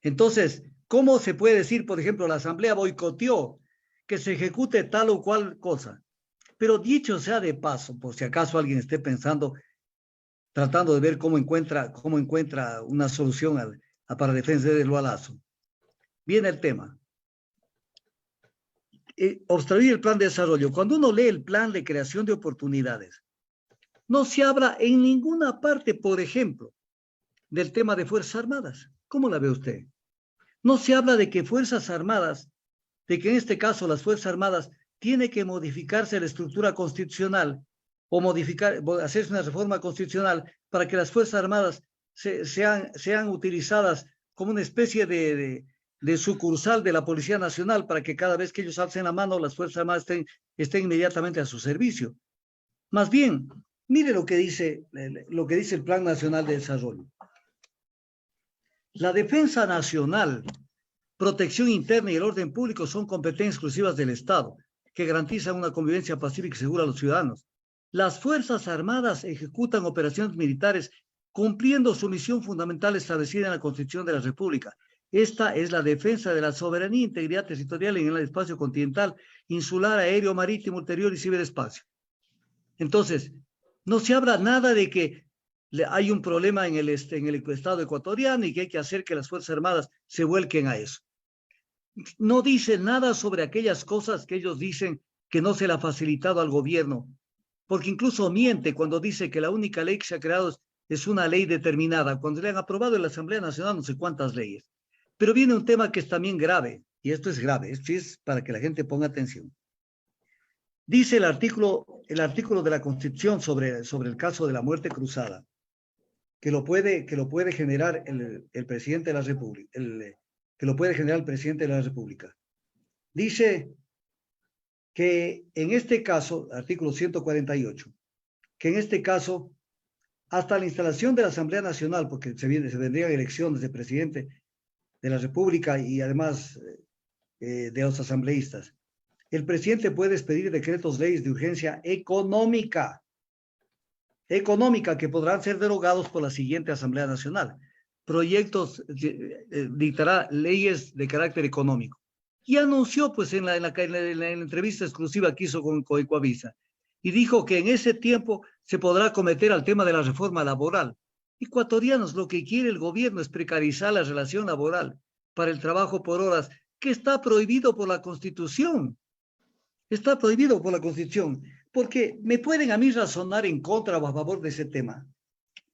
entonces, ¿cómo se puede decir, por ejemplo, la Asamblea boicoteó que se ejecute tal o cual cosa? Pero dicho sea de paso, por si acaso alguien esté pensando, tratando de ver cómo encuentra una solución para defender el balazo. Viene el tema. Obstruir el plan de desarrollo. Cuando uno lee el plan de creación de oportunidades, no se habla en ninguna parte, por ejemplo, del tema de Fuerzas Armadas. ¿Cómo la ve usted? No se habla de que Fuerzas Armadas, de que en este caso las Fuerzas Armadas tiene que modificarse la estructura constitucional o hacerse una reforma constitucional para que las Fuerzas Armadas sean utilizadas como una especie de sucursal de la Policía Nacional para que cada vez que ellos alcen la mano, las Fuerzas Armadas estén inmediatamente a su servicio. Más bien, mire lo que dice el Plan Nacional de Desarrollo. La defensa nacional, protección interna y el orden público son competencias exclusivas del Estado, que garantizan una convivencia pacífica y segura a los ciudadanos. Las Fuerzas Armadas ejecutan operaciones militares cumpliendo su misión fundamental establecida en la Constitución de la República. Esta es la defensa de la soberanía e integridad territorial en el espacio continental, insular, aéreo, marítimo, ulterior y ciberespacio. Entonces, no se habla nada de que hay un problema en el Estado ecuatoriano y que hay que hacer que las Fuerzas Armadas se vuelquen a eso. No dice nada sobre aquellas cosas que ellos dicen que no se le ha facilitado al gobierno, porque incluso miente cuando dice que la única ley que se ha creado es una ley determinada, cuando le han aprobado en la Asamblea Nacional no sé cuántas leyes. Pero viene un tema que es también grave, y esto es grave, esto es para que la gente ponga atención. Dice el artículo de la Constitución sobre el caso de la muerte cruzada, que lo puede generar el presidente de la República, que lo puede generar el presidente de la República. Dice que en este caso, artículo 148, que en este caso, hasta la instalación de la Asamblea Nacional, porque se vendrían elecciones de presidente de la República y además de los asambleístas, el presidente puede expedir decretos leyes de urgencia económica que podrán ser derogados por la siguiente Asamblea Nacional. Proyectos, dictará leyes de carácter económico. Y anunció, pues, en la entrevista exclusiva que hizo con Coavisa, y dijo que en ese tiempo se podrá acometer al tema de la reforma laboral. Ecuatorianos, lo que quiere el gobierno es precarizar la relación laboral para el trabajo por horas, que está prohibido por la Constitución. Está prohibido por la Constitución, porque me pueden a mí razonar en contra o a favor de ese tema.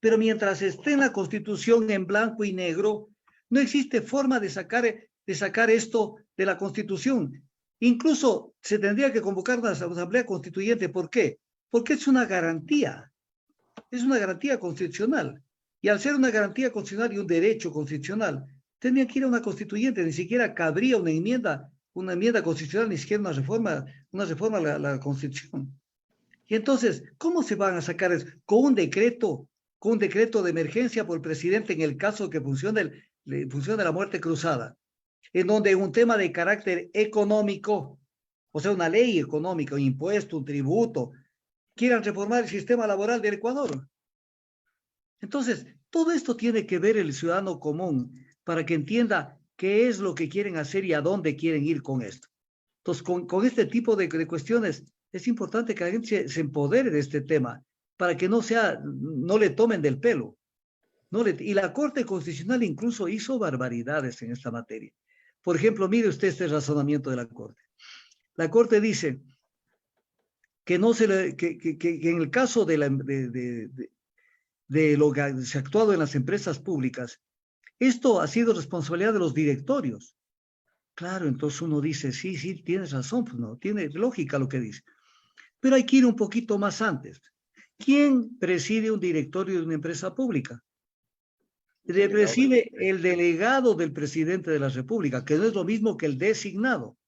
Pero mientras esté en la Constitución en blanco y negro, no existe forma de sacar esto de la Constitución. Incluso se tendría que convocar una asamblea constituyente. ¿Por qué? Porque es una garantía constitucional. Y al ser una garantía constitucional y un derecho constitucional, tendrían que ir a una constituyente, ni siquiera cabría una enmienda constitucional, ni siquiera una reforma a la Constitución. Y entonces, ¿cómo se van a sacar eso? Con un decreto de emergencia por el presidente en el caso que funcione la muerte cruzada, en donde un tema de carácter económico, o sea, una ley económica, un impuesto, un tributo, quieran reformar el sistema laboral del Ecuador. Entonces, todo esto tiene que ver el ciudadano común para que entienda qué es lo que quieren hacer y a dónde quieren ir con esto. Entonces, con este tipo de cuestiones, es importante que la gente se empodere de este tema para que no le tomen del pelo. Y la Corte Constitucional incluso hizo barbaridades en esta materia, Por ejemplo, mire usted este razonamiento de la Corte. La Corte dice que, no se le, que en el caso de lo que se ha actuado en las empresas públicas, esto ha sido responsabilidad de los directorios. Claro, entonces uno dice, sí, tienes razón, pues no, tiene lógica lo que dice. Pero hay que ir un poquito más antes. ¿Quién preside un directorio de una empresa pública? Le preside el delegado del presidente de la República, que no es lo mismo que el designado,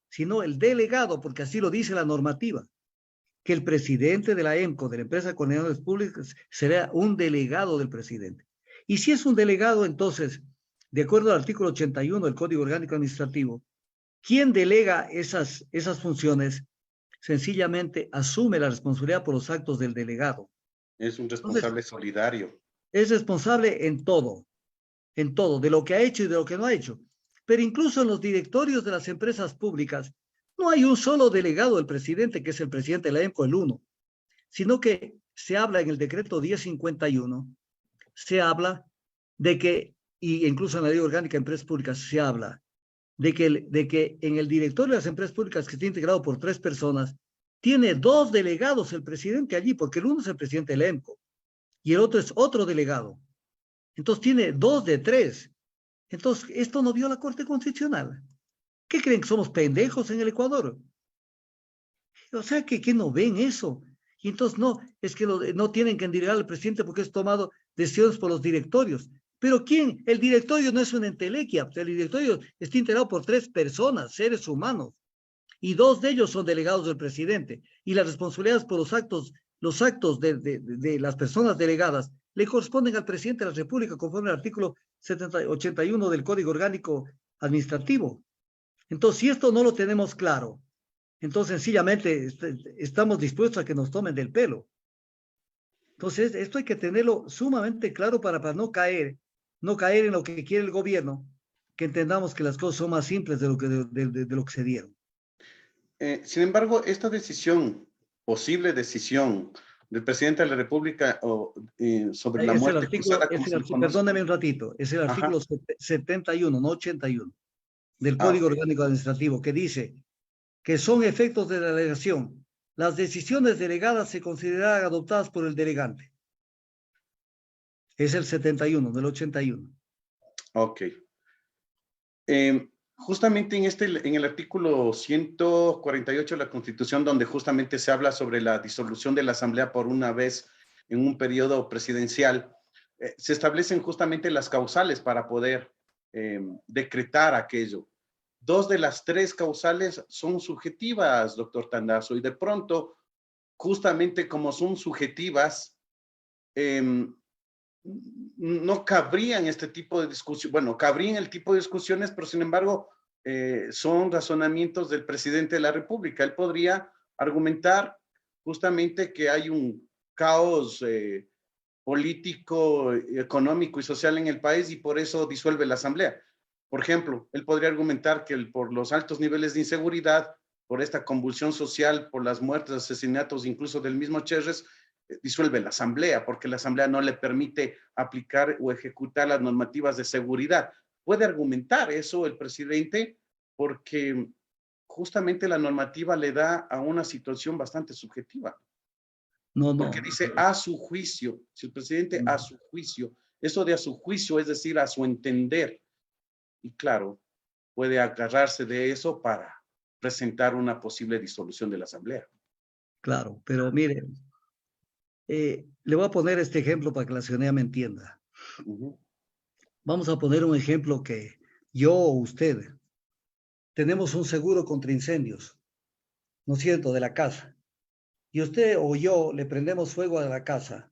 sino el delegado, porque así lo dice la normativa, que el presidente de la EMCO, de la Empresa de Coordinadores Públicos, será un delegado del presidente. Y si es un delegado, entonces, de acuerdo al artículo 81 del Código Orgánico Administrativo, ¿quién delega esas funciones? Sencillamente asume la responsabilidad por los actos del delegado. Es un responsable solidario. Es responsable en todo, de lo que ha hecho y de lo que no ha hecho. Pero incluso en los directorios de las empresas públicas, no hay un solo delegado del presidente, que es el presidente de la EMCO, el 1, sino que se habla en el decreto 1051, se habla de que, y incluso en la ley orgánica de empresas públicas, se habla de que en el directorio de las empresas públicas, que está integrado por 3 personas, tiene 2 delegados el presidente allí, porque el uno es el presidente del EMCO y el otro es otro delegado. Entonces tiene 2 de 3. Entonces, esto no vio la Corte Constitucional. ¿Qué creen, que somos pendejos en el Ecuador? O sea, que no ven eso. Y entonces no, es que no tienen que endilgar al presidente porque es tomado decisiones por los directorios. Pero ¿quién? El directorio no es una entelequia. El directorio está integrado por 3 personas, seres humanos. Y 2 de ellos son delegados del presidente. Y las responsabilidades por los actos de las personas delegadas le corresponden al presidente de la República conforme al artículo 81 del Código Orgánico Administrativo. Entonces, si esto no lo tenemos claro, entonces sencillamente estamos dispuestos a que nos tomen del pelo. Entonces, esto hay que tenerlo sumamente claro para no caer en lo que quiere el gobierno, que entendamos que las cosas son más simples de lo que se dieron. Sin embargo, esta decisión, posible decisión del presidente de la República sobre la muerte cruzada, perdóneme un ratito, es el artículo 71, no 81, del Código Orgánico Administrativo, que dice que son efectos de la delegación. Las decisiones delegadas se considerarán adoptadas por el delegante. Es el 71, del 81. Ok. Justamente en el artículo 148 de la Constitución, donde justamente se habla sobre la disolución de la Asamblea por una vez en un periodo presidencial, se establecen justamente las causales para poder decretar aquello. 2 de las 3 causales son subjetivas, doctor Tandazo, y de pronto, justamente como son subjetivas, no cabrían este tipo de discusión, bueno, cabrían el tipo de discusiones, pero sin embargo, son razonamientos del presidente de la República. Él podría argumentar justamente que hay un caos político, económico y social en el país y por eso disuelve la Asamblea. Por ejemplo, él podría argumentar que por los altos niveles de inseguridad, por esta convulsión social, por las muertes, asesinatos, incluso del mismo Cherres, disuelve la Asamblea, porque la Asamblea no le permite aplicar o ejecutar las normativas de seguridad. Puede argumentar eso el presidente porque justamente la normativa le da a una situación bastante subjetiva. Porque dice a su juicio, si el presidente a su juicio, eso de a su juicio es decir a su entender. Y claro, puede agarrarse de eso para presentar una posible disolución de la Asamblea. Claro, pero mire, le voy a poner este ejemplo para que la ciudadanía me entienda. Vamos a poner un ejemplo que yo o usted tenemos un seguro contra incendios, ¿no es cierto?, de la casa. Y usted o yo le prendemos fuego a la casa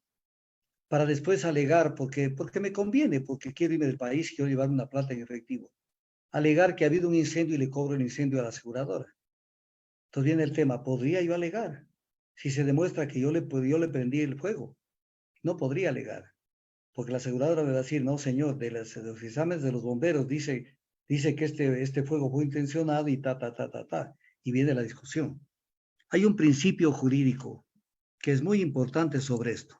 para después alegar, porque me conviene, porque quiero irme del país, quiero llevar una plata en efectivo. Alegar que ha habido un incendio y le cobro el incendio a la aseguradora. Entonces viene el tema, ¿podría yo alegar? Si se demuestra que yo le prendí el fuego, no podría alegar. Porque la aseguradora me va a decir, no señor, de los exámenes de los bomberos dice que este fuego fue intencionado y y viene la discusión. Hay un principio jurídico que es muy importante sobre esto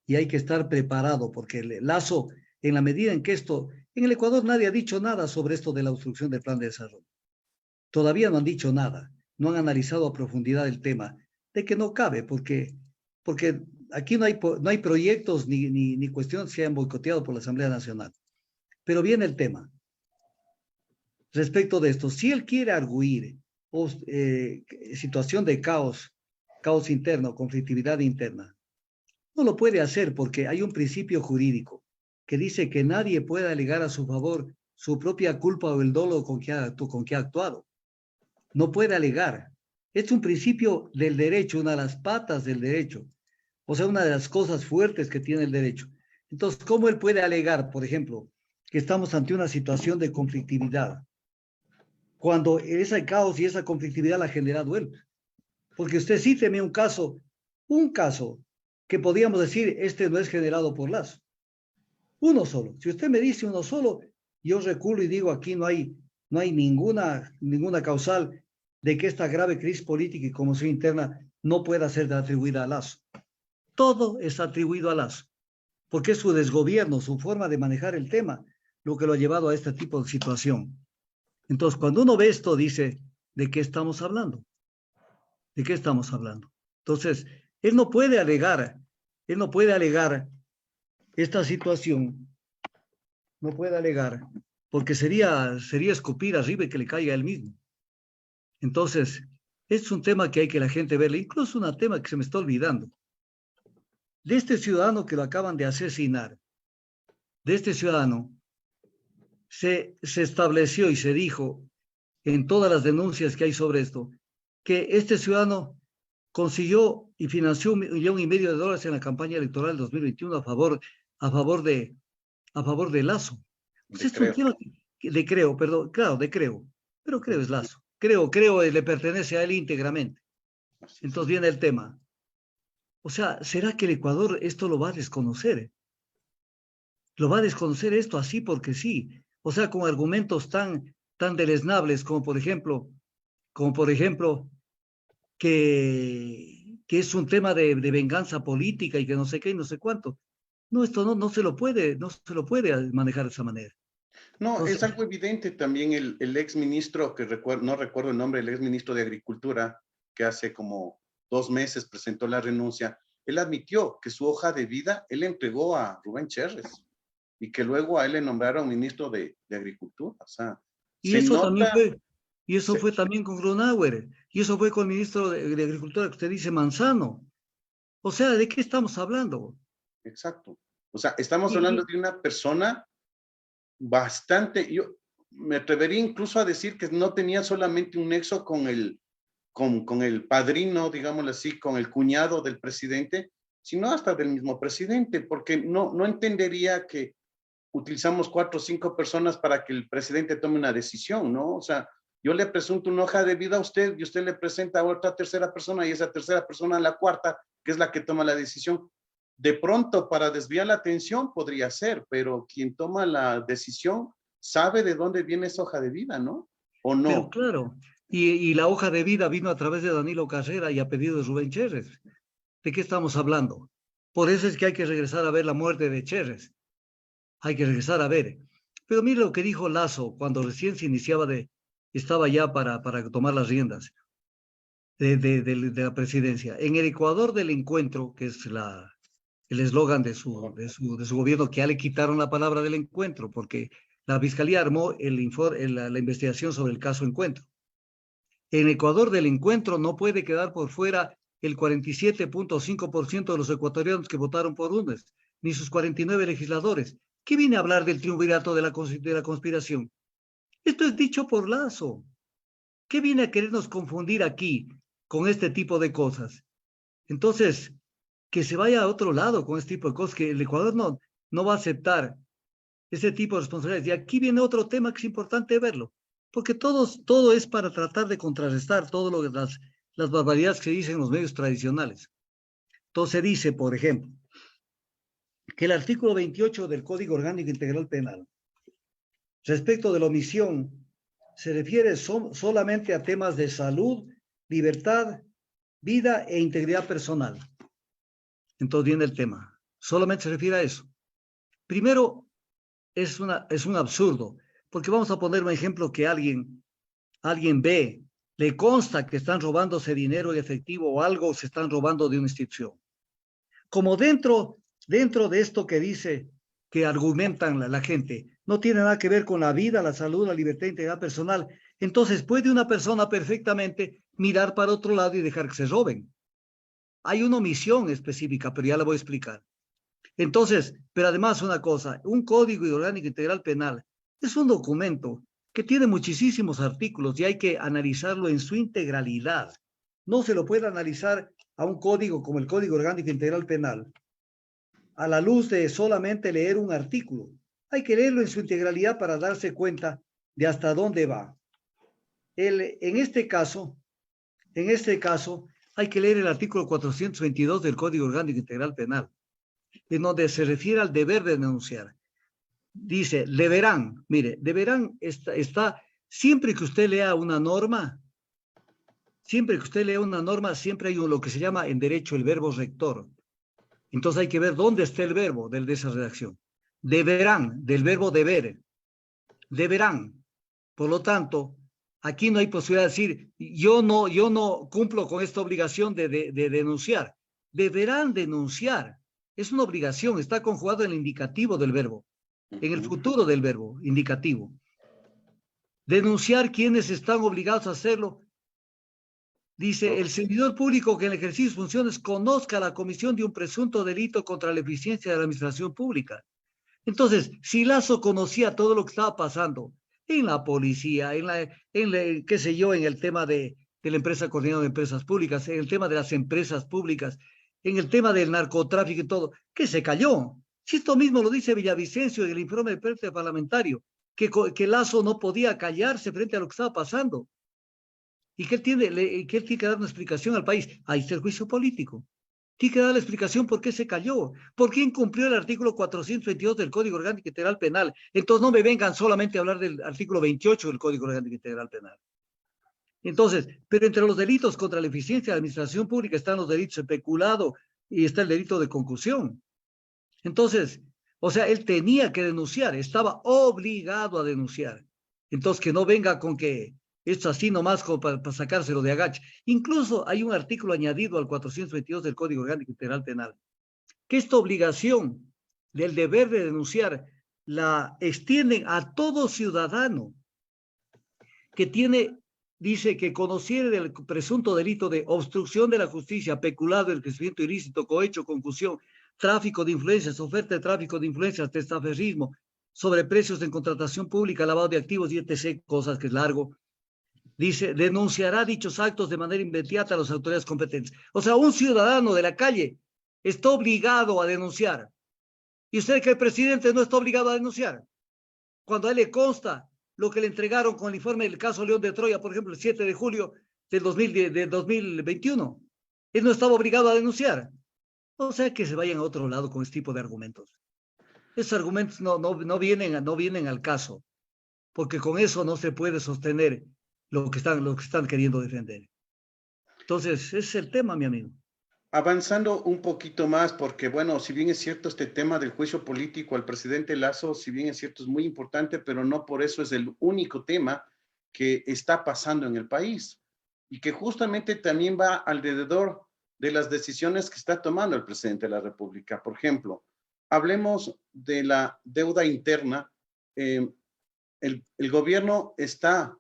y hay que estar preparado porque el lazo, en la medida en que esto En el Ecuador nadie ha dicho nada sobre esto de la obstrucción del plan de desarrollo. Todavía no han dicho nada, no han analizado a profundidad el tema, de que no cabe, porque aquí no hay proyectos ni cuestiones que hayan boicoteado por la Asamblea Nacional. Pero viene el tema. Respecto de esto, si él quiere arguir situación de caos interno, conflictividad interna, no lo puede hacer porque hay un principio jurídico que dice que nadie puede alegar a su favor su propia culpa o el dolo con que ha actuado. No puede alegar. Es un principio del derecho, una de las patas del derecho. O sea, una de las cosas fuertes que tiene el derecho. Entonces, ¿cómo él puede alegar, por ejemplo, que estamos ante una situación de conflictividad, cuando ese caos y esa conflictividad la ha generado él? Porque usted cíteme un caso que podríamos decir, este no es generado por Lazo. Uno solo. Si usted me dice uno solo, yo reculo y digo, aquí no hay ninguna causal de que esta grave crisis política y conmoción interna no pueda ser atribuida a Lazo. Todo es atribuido a Lazo, porque es su desgobierno, su forma de manejar el tema, lo que lo ha llevado a este tipo de situación. Entonces, cuando uno ve esto, dice, ¿de qué estamos hablando? ¿De qué estamos hablando? Entonces, él no puede alegar esta situación, no puede alegar, porque sería escupir arriba y que le caiga a él mismo. Entonces, es un tema que hay que la gente verle, incluso un tema que se me está olvidando. De este ciudadano que lo acaban de asesinar, de este ciudadano, se estableció y se dijo en todas las denuncias que hay sobre esto, que este ciudadano consiguió y financió $1,5 millones en la campaña electoral del 2021 a favor de Lazo. Pues es un tema de Creo, pero Creo es Lazo. Creo le pertenece a él íntegramente. Entonces viene el tema. O sea, ¿será que el Ecuador esto lo va a desconocer? Lo va a desconocer esto así porque sí. O sea, con argumentos tan deleznables como por ejemplo, que es un tema de venganza política y que no sé qué y no sé cuánto. No, esto no se lo puede manejar de esa manera. No, Entonces, es algo evidente también el exministro, no recuerdo el nombre, el exministro de Agricultura, que hace como 2 meses presentó la renuncia, él admitió que su hoja de vida él entregó a Rubén Cherres y que luego a él le nombraron ministro de Agricultura. O sea, y eso fue también con Grunauer, y eso fue con el ministro de Agricultura que usted dice, Manzano. O sea, ¿de qué estamos hablando? Exacto. O sea, estamos hablando de una persona bastante, yo me atrevería incluso a decir que no tenía solamente un nexo con el padrino, digámoslo así, con el cuñado del presidente, sino hasta del mismo presidente, porque no entendería que utilizamos 4 o 5 personas para que el presidente tome una decisión, ¿no? O sea, yo le presento una hoja de vida a usted y usted le presenta a otra tercera persona y esa tercera persona a la cuarta, que es la que toma la decisión. De pronto, para desviar la atención podría ser, pero quien toma la decisión sabe de dónde viene esa hoja de vida, ¿no? ¿O no? Pero claro, y la hoja de vida vino a través de Danilo Carrera y a pedido de Rubén Cherres. ¿De qué estamos hablando? Por eso es que hay que regresar a ver la muerte de Cherres. Hay que regresar a ver. Pero mire lo que dijo Lazo cuando recién se estaba ya para tomar las riendas de la presidencia. En el Ecuador del encuentro, que es el eslogan de su gobierno, que ya le quitaron la palabra del encuentro, porque la Fiscalía armó la investigación sobre el caso Encuentro. En Ecuador del encuentro no puede quedar por fuera el 47.5% de los ecuatorianos que votaron por UNES, ni sus 49 legisladores. ¿Qué viene a hablar del triunvirato de la conspiración? Esto es dicho por Lazo. ¿Qué viene a querernos confundir aquí con este tipo de cosas? Entonces, que se vaya a otro lado con este tipo de cosas, que el Ecuador no va a aceptar ese tipo de responsabilidades. Y aquí viene otro tema que es importante verlo, porque todo es para tratar de contrarrestar las barbaridades que dicen los medios tradicionales. Entonces dice, por ejemplo, que el artículo 28 del Código Orgánico Integral Penal, respecto de la omisión, se refiere solamente a temas de salud, libertad, vida e integridad personal. Entonces viene el tema. Solamente se refiere a eso. Primero, es un absurdo, porque vamos a poner un ejemplo que alguien ve, le consta que están robándose dinero en efectivo o algo se están robando de una institución. Como dentro de esto que dice, que argumentan la gente, no tiene nada que ver con la vida, la salud, la libertad e integridad personal, entonces puede una persona perfectamente mirar para otro lado y dejar que se roben. Hay una omisión específica, pero ya la voy a explicar. Entonces, pero además una cosa, un Código Orgánico Integral Penal es un documento que tiene muchísimos artículos y hay que analizarlo en su integralidad. No se lo puede analizar a un código como el Código Orgánico Integral Penal a la luz de solamente leer un artículo. Hay que leerlo en su integralidad para darse cuenta de hasta dónde va. En este caso, hay que leer el artículo 422 del Código Orgánico Integral Penal, en donde se refiere al deber de denunciar. Dice, deberán, mire, deberán está siempre que usted lea una norma, siempre hay lo que se llama en derecho el verbo rector. Entonces hay que ver dónde está el verbo de esa redacción. Deberán, del verbo deber. Deberán. Por lo tanto, aquí no hay posibilidad de decir, yo no cumplo con esta obligación de denunciar. Deberán denunciar. Es una obligación, está conjugado en el indicativo del verbo, en el futuro del verbo, indicativo. Denunciar quienes están obligados a hacerlo. Dice, el servidor público que en el ejercicio de sus funciones conozca la comisión de un presunto delito contra la eficiencia de la administración pública. Entonces, si Lazo conocía todo lo que estaba pasando en la policía, qué sé yo, en el tema de la empresa coordinada de empresas públicas, en el tema de las empresas públicas, en el tema del narcotráfico y todo, ¿qué se cayó? Si esto mismo lo dice Villavicencio en el informe de prensa parlamentario, que Lazo no podía callarse frente a lo que estaba pasando. Y que él tiene que dar una explicación al país. Ahí está el juicio político. Tiene que dar la explicación por qué se cayó, por qué incumplió el artículo 422 del Código Orgánico Integral Penal. Entonces no me vengan solamente a hablar del artículo 28 del Código Orgánico Integral Penal. Entonces, pero entre los delitos contra la eficiencia de la administración pública están los delitos de peculado y está el delito de concusión. Entonces, o sea, él tenía que denunciar, estaba obligado a denunciar. Entonces, que no venga con que esto así nomás como para sacárselo de agache. Incluso hay un artículo añadido al 422 del Código Orgánico Integral Penal, que esta obligación del deber de denunciar la extienden a todo ciudadano que dice que conociere del presunto delito de obstrucción de la justicia, peculado, enriquecimiento ilícito, cohecho, concusión, tráfico de influencias, oferta de tráfico de influencias, testaferrismo, sobreprecios en contratación pública, lavado de activos y etc., cosas que es largo. Dice, denunciará dichos actos de manera inmediata a las autoridades competentes. O sea, un ciudadano de la calle está obligado a denunciar. ¿Y usted que el presidente no está obligado a denunciar? Cuando a él le consta lo que le entregaron con el informe del caso León de Troya, por ejemplo, el 7 de julio del 2021. Él no estaba obligado a denunciar. O sea, que se vayan a otro lado con este tipo de argumentos. Esos argumentos no vienen al caso, porque con eso no se puede sostener lo que están queriendo defender. Entonces, ese es el tema, mi amigo. Avanzando un poquito más, porque bueno, si bien es cierto este tema del juicio político al presidente Lazo, si bien es cierto es muy importante, pero no por eso es el único tema que está pasando en el país y que justamente también va alrededor de las decisiones que está tomando el presidente de la República. Por ejemplo, hablemos de la deuda interna. El gobierno está,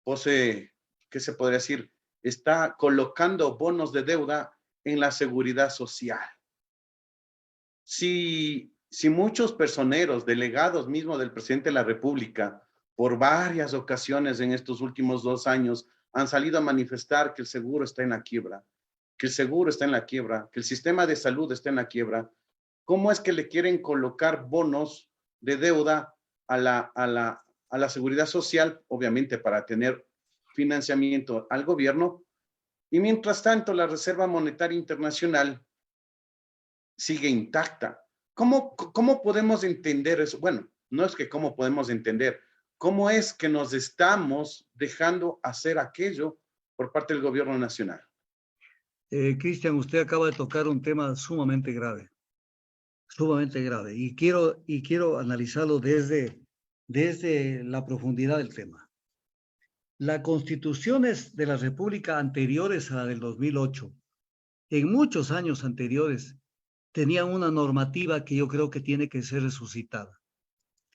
¿qué se podría decir? Está colocando bonos de deuda en la seguridad social. Si muchos personeros, delegados mismo del presidente de la República, por varias ocasiones en estos últimos 2 años, han salido a manifestar que el seguro está en la quiebra, que el seguro está en la quiebra, que el sistema de salud está en la quiebra, ¿cómo es que le quieren colocar bonos de deuda a la seguridad social, obviamente para tener financiamiento al gobierno? Y mientras tanto, la Reserva Monetaria Internacional sigue intacta. ¿Cómo podemos entender eso? Bueno, no es que cómo podemos entender, cómo es que nos estamos dejando hacer aquello por parte del gobierno nacional. Cristian, usted acaba de tocar un tema sumamente grave. sumamente grave. Y quiero analizarlo desde la profundidad del tema. Las constituciones de la República anteriores a la del 2008, en muchos años anteriores, tenían una normativa que yo creo que tiene que ser resucitada.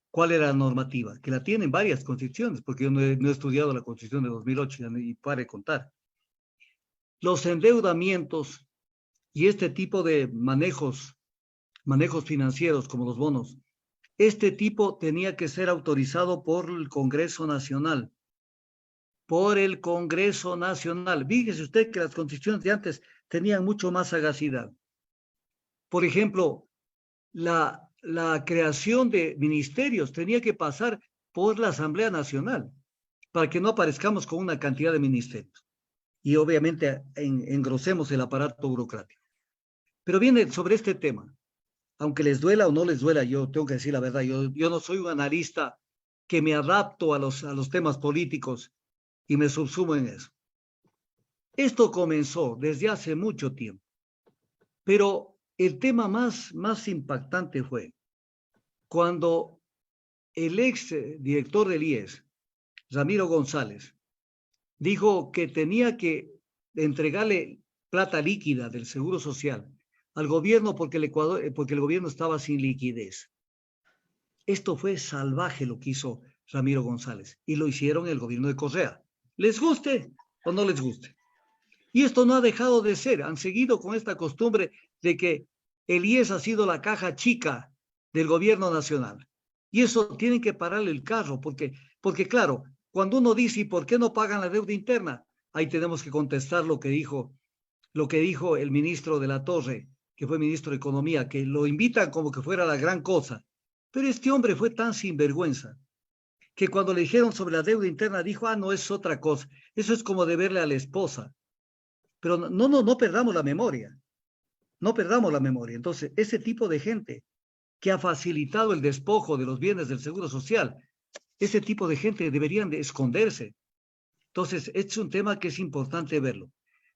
¿Cuál era la normativa? Que la tienen varias constituciones, porque yo no he estudiado la constitución de 2008 y para de contar. Los endeudamientos y este tipo de manejos financieros como los bonos, este tipo tenía que ser autorizado por el Congreso Nacional. Por el Congreso Nacional. Fíjese usted que las constituciones de antes tenían mucho más sagacidad. Por ejemplo, la creación de ministerios tenía que pasar por la Asamblea Nacional para que no aparezcamos con una cantidad de ministerios. Y obviamente engrosemos el aparato burocrático. Pero viene sobre este tema. Aunque les duela o no les duela, yo tengo que decir la verdad, yo no soy un analista que me adapto a los temas políticos y me subsumo en eso. Esto comenzó desde hace mucho tiempo, pero el tema más impactante fue cuando el ex director del IES, Ramiro González, dijo que tenía que entregarle plata líquida del Seguro Social al gobierno porque el gobierno estaba sin liquidez. Esto fue salvaje lo que hizo Ramiro González y lo hicieron el gobierno de Correa. Les guste o no les guste. Y esto no ha dejado de ser. Han seguido con esta costumbre de que el IES ha sido la caja chica del gobierno nacional. Y eso tienen que pararle el carro, porque claro, cuando uno dice, ¿y por qué no pagan la deuda interna? Ahí tenemos que contestar lo que dijo el ministro de la Torre, que fue ministro de Economía, que lo invitan como que fuera la gran cosa. Pero este hombre fue tan sinvergüenza que cuando le dijeron sobre la deuda interna dijo, no, es otra cosa. Eso es como deberle a la esposa. Pero no perdamos la memoria. No perdamos la memoria. Entonces, ese tipo de gente que ha facilitado el despojo de los bienes del Seguro Social, ese tipo de gente deberían de esconderse. Entonces, este es un tema que es importante verlo.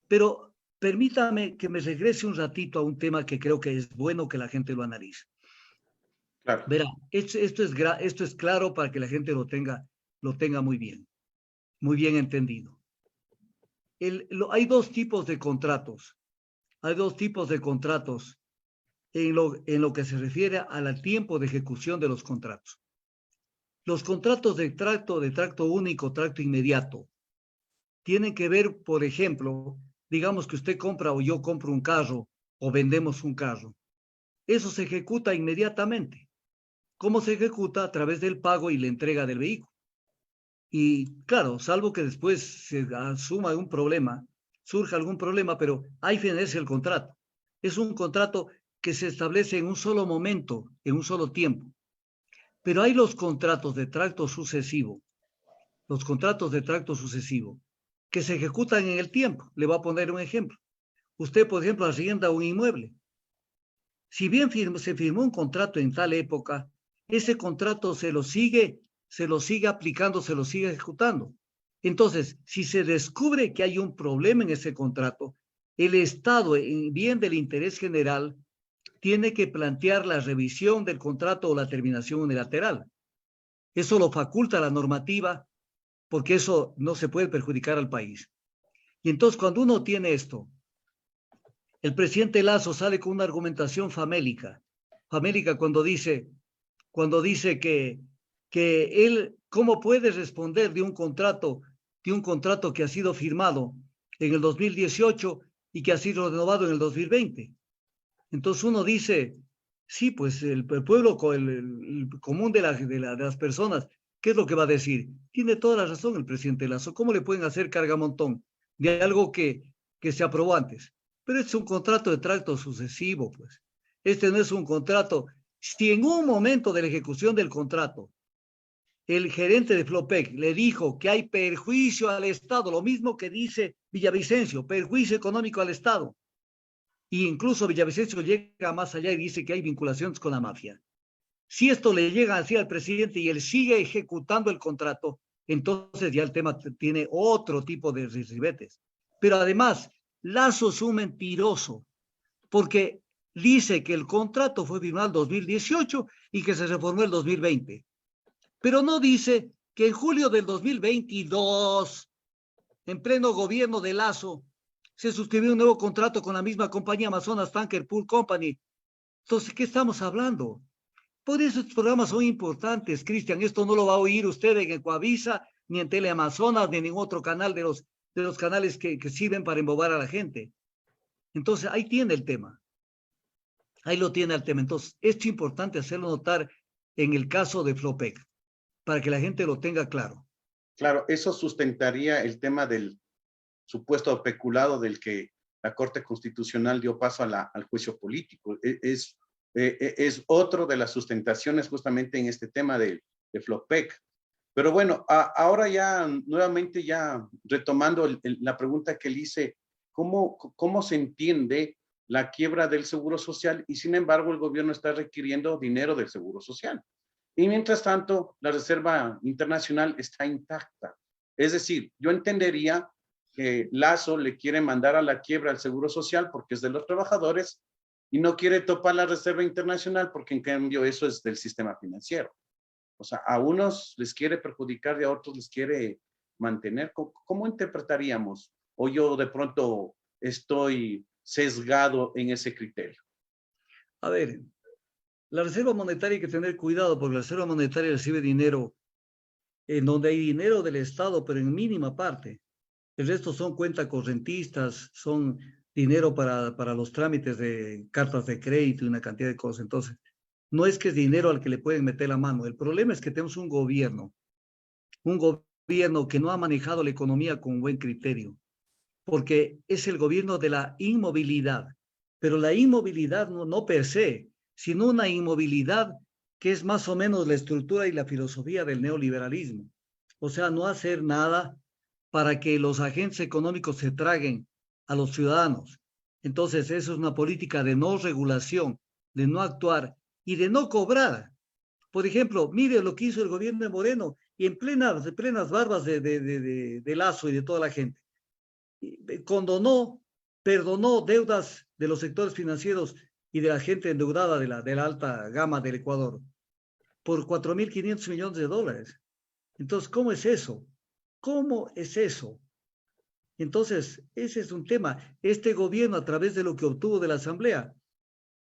Pero permítame que me regrese un ratito a un tema que creo que es bueno que la gente lo analice. Claro. Verá, esto es claro para que la gente lo tenga muy bien entendido. Hay dos tipos de contratos. Hay dos tipos de contratos en lo que se refiere al tiempo de ejecución de los contratos. Los contratos de tracto único, tracto inmediato, tienen que ver, por ejemplo, digamos que usted compra o yo compro un carro o vendemos un carro. Eso se ejecuta inmediatamente. ¿Cómo se ejecuta? A través del pago y la entrega del vehículo. Y claro, salvo que después se asuma surja algún problema, pero ahí finaliza el contrato. Es un contrato que se establece en un solo momento, en un solo tiempo. Pero hay los contratos de tracto sucesivo, que se ejecutan en el tiempo. Le voy a poner un ejemplo. Usted, por ejemplo, arrienda un inmueble. Si bien se firmó un contrato en tal época, ese contrato se lo sigue aplicando, se lo sigue ejecutando. Entonces, si se descubre que hay un problema en ese contrato, el Estado, en bien del interés general, tiene que plantear la revisión del contrato o la terminación unilateral. Eso lo faculta la normativa, porque eso no se puede perjudicar al país. Y entonces, cuando uno tiene esto, el presidente Lasso sale con una argumentación famélica cuando dice que él, ¿cómo puede responder de un contrato que ha sido firmado en el 2018 y que ha sido renovado en el 2020? Entonces uno dice, sí, pues el pueblo, el común de las personas, ¿qué es lo que va a decir? Tiene toda la razón el presidente Lasso. ¿Cómo le pueden hacer cargamontón de algo que se aprobó antes? Pero este es un contrato de tracto sucesivo, pues. Este no es un contrato. Si en un momento de la ejecución del contrato el gerente de Flopec le dijo que hay perjuicio al Estado, lo mismo que dice Villavicencio, perjuicio económico al Estado, e incluso Villavicencio llega más allá y dice que hay vinculaciones con la mafia. Si esto le llega así al presidente y él sigue ejecutando el contrato, entonces ya el tema tiene otro tipo de ribetes. Pero además, Lasso es un mentiroso, porque dice que el contrato fue firmado en 2018 y que se reformó en 2020. Pero no dice que en julio del 2022, en pleno gobierno de Lazo, se suscribió un nuevo contrato con la misma compañía Amazonas Tanker Pool Company. Entonces, ¿qué estamos hablando? Por eso estos programas son importantes, Cristian. Esto no lo va a oír usted en Ecuavisa, ni en Teleamazonas, ni en ningún otro canal de los canales que sirven para embobar a la gente. Entonces, ahí tiene el tema. Ahí lo tiene el tema. Entonces, es importante hacerlo notar en el caso de Flopec, para que la gente lo tenga claro. Claro, eso sustentaría el tema del supuesto peculado del que la Corte Constitucional dio paso al juicio político. Es otro de las sustentaciones justamente en este tema de Flopec. Pero bueno, ahora ya nuevamente ya retomando la pregunta que le hice, ¿cómo se entiende la quiebra del Seguro Social y sin embargo el gobierno está requiriendo dinero del Seguro Social? Y mientras tanto, la Reserva Internacional está intacta. Es decir, yo entendería que Lazo le quiere mandar a la quiebra al Seguro Social porque es de los trabajadores y no quiere topar la Reserva Internacional porque en cambio eso es del sistema financiero. O sea, a unos les quiere perjudicar y a otros les quiere mantener. ¿Cómo interpretaríamos? O yo de pronto estoy sesgado en ese criterio. A ver, la Reserva Monetaria hay que tener cuidado porque la Reserva Monetaria recibe dinero en donde hay dinero del Estado, pero en mínima parte. El resto son cuentas correntistas, son dinero para los trámites de cartas de crédito y una cantidad de cosas. Entonces, no es que es dinero al que le pueden meter la mano. El problema es que tenemos un gobierno que no ha manejado la economía con buen criterio, porque es el gobierno de la inmovilidad. Pero la inmovilidad no per se, sino una inmovilidad que es más o menos la estructura y la filosofía del neoliberalismo. O sea, no hacer nada para que los agentes económicos se traguen a los ciudadanos. Entonces, eso es una política de no regulación, de no actuar y de no cobrar. Por ejemplo, mire lo que hizo el gobierno de Moreno y en plenas barbas de Lazo y de toda la gente. Perdonó deudas de los sectores financieros y de la gente endeudada de la alta gama del Ecuador por 4.500 millones de dólares. Entonces, ¿cómo es eso? ¿Cómo es eso? Entonces, ese es un tema. Este gobierno, a través de lo que obtuvo de la Asamblea,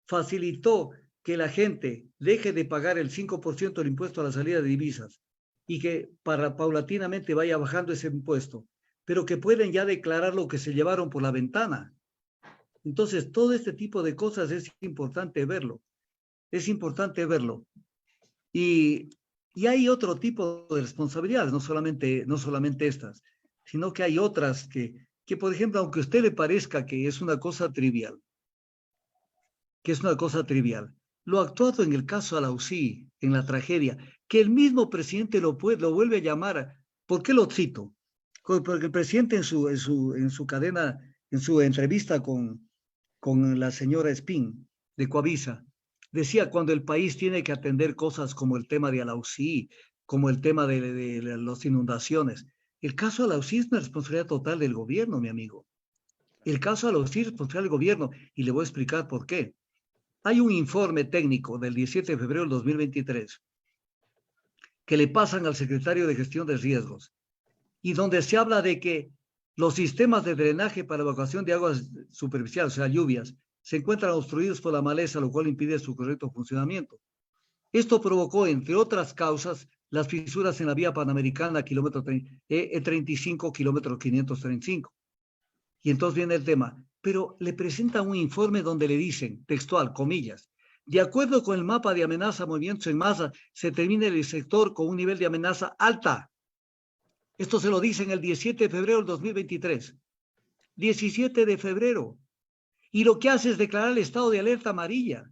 facilitó que la gente deje de pagar el 5% del impuesto a la salida de divisas y que paulatinamente vaya bajando ese impuesto, pero que pueden ya declarar lo que se llevaron por la ventana. Entonces, todo este tipo de cosas es importante verlo. Es importante verlo. Y hay otro tipo de responsabilidades, no solamente estas, sino que hay otras que, por ejemplo, aunque a usted le parezca que es una cosa trivial, lo actuado en el caso Alauzí, en la tragedia, que el mismo presidente lo vuelve a llamar. ¿Por qué lo cito? Porque el presidente en su cadena, en su entrevista con la señora Espín de Coavisa, decía cuando el país tiene que atender cosas como el tema de Alauzí, como el tema de las inundaciones. El caso Alauzí es una responsabilidad total del gobierno, mi amigo. El caso Alauzí es responsabilidad del gobierno y le voy a explicar por qué. Hay un informe técnico del 17 de febrero del 2023 que le pasan al secretario de Gestión de Riesgos y donde se habla de que los sistemas de drenaje para evacuación de aguas superficiales, o sea, lluvias, se encuentran obstruidos por la maleza, lo cual impide su correcto funcionamiento. Esto provocó, entre otras causas, las fisuras en la vía panamericana, kilómetro 35, kilómetro 535. Y entonces viene el tema. Pero le presentan un informe donde le dicen, textual, comillas, de acuerdo con el mapa de amenaza movimientos en masa, se termina el sector con un nivel de amenaza alta. Esto se lo dicen el 17 de febrero del 2023. 17 de febrero. Y lo que hace es declarar el estado de alerta amarilla.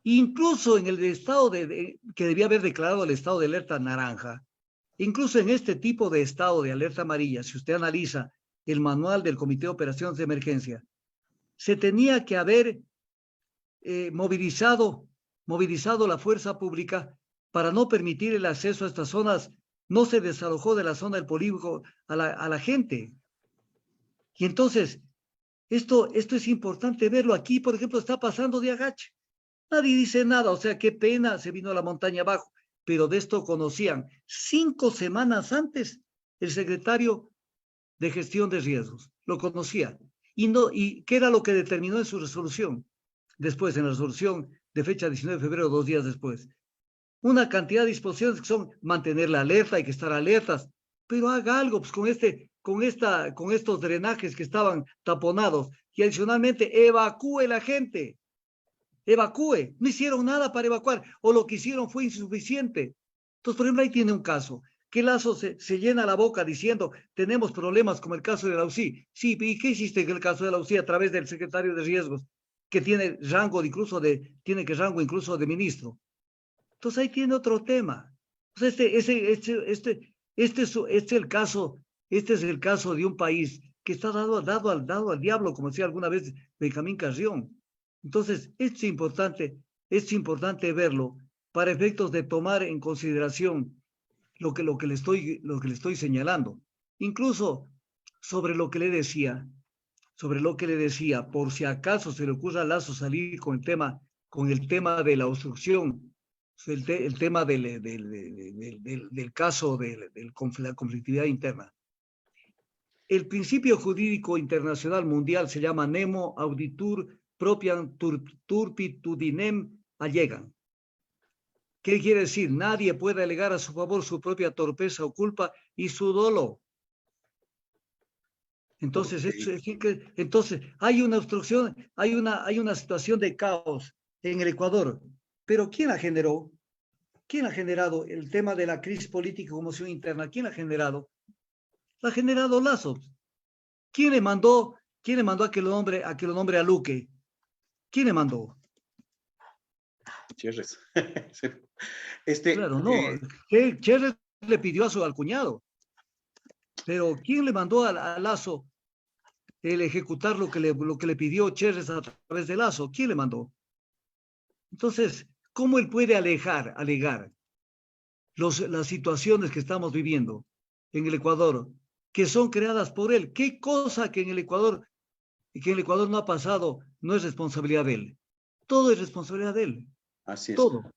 Incluso en el estado que debía haber declarado el estado de alerta naranja, incluso en este tipo de estado de alerta amarilla, si usted analiza el manual del Comité de Operaciones de Emergencia, se tenía que haber movilizado la fuerza pública para no permitir el acceso a estas zonas. No se desalojó de la zona del polígono a la gente. Y entonces, Esto es importante verlo. Aquí, por ejemplo, está pasando de agache. Nadie dice nada, o sea, qué pena, se vino a la montaña abajo. Pero de esto conocían 5 semanas antes el secretario de Gestión de Riesgos. Lo conocía. ¿Y qué era lo que determinó en su resolución? Después, en la resolución de fecha 19 de febrero, 2 días después. Una cantidad de disposiciones que son mantener la alerta, hay que estar alertas, pero haga algo pues, con estos drenajes que estaban taponados y adicionalmente evacúe la gente. Evacúe. No hicieron nada para evacuar o lo que hicieron fue insuficiente. Entonces, por ejemplo, ahí tiene un caso. Que Lazo se llena la boca diciendo tenemos problemas como el caso de la UCI. Sí, ¿y qué hiciste en el caso de la UCI a través del secretario de Riesgos? Que tiene rango incluso de ministro. Entonces ahí tiene otro tema. Entonces este es el caso de un país que está dado al diablo, como decía alguna vez Benjamín Carrión. Entonces es importante verlo para efectos de tomar en consideración lo que le estoy señalando. Incluso sobre lo que le decía, por si acaso se le ocurra a Lazo salir con el tema de la obstrucción, el tema del caso de la conflictividad interna. El principio jurídico internacional mundial se llama Nemo Auditur Propriam Turpitudinem Allegam. ¿Qué quiere decir? Nadie puede alegar a su favor su propia torpeza o culpa y su dolo. Entonces, entonces hay una obstrucción, hay una situación de caos en el Ecuador. Pero ¿quién la generó? ¿Quién ha generado el tema de la crisis política y conmoción interna? ¿Quién la ha generado? La ha generado Lazo. ¿Quién le mandó a que lo nombre a Luque? ¿Quién le mandó? Cherres. Claro, no. Cherres le pidió al cuñado. Pero ¿quién le mandó a Lazo el ejecutar lo que le pidió Cherres a través de Lazo? ¿Quién le mandó? Entonces, ¿cómo él puede alegar las situaciones que estamos viviendo en el Ecuador, que son creadas por él? ¿Qué cosa que en el Ecuador no ha pasado no es responsabilidad de él? Todo es responsabilidad de él. Así es. Todo.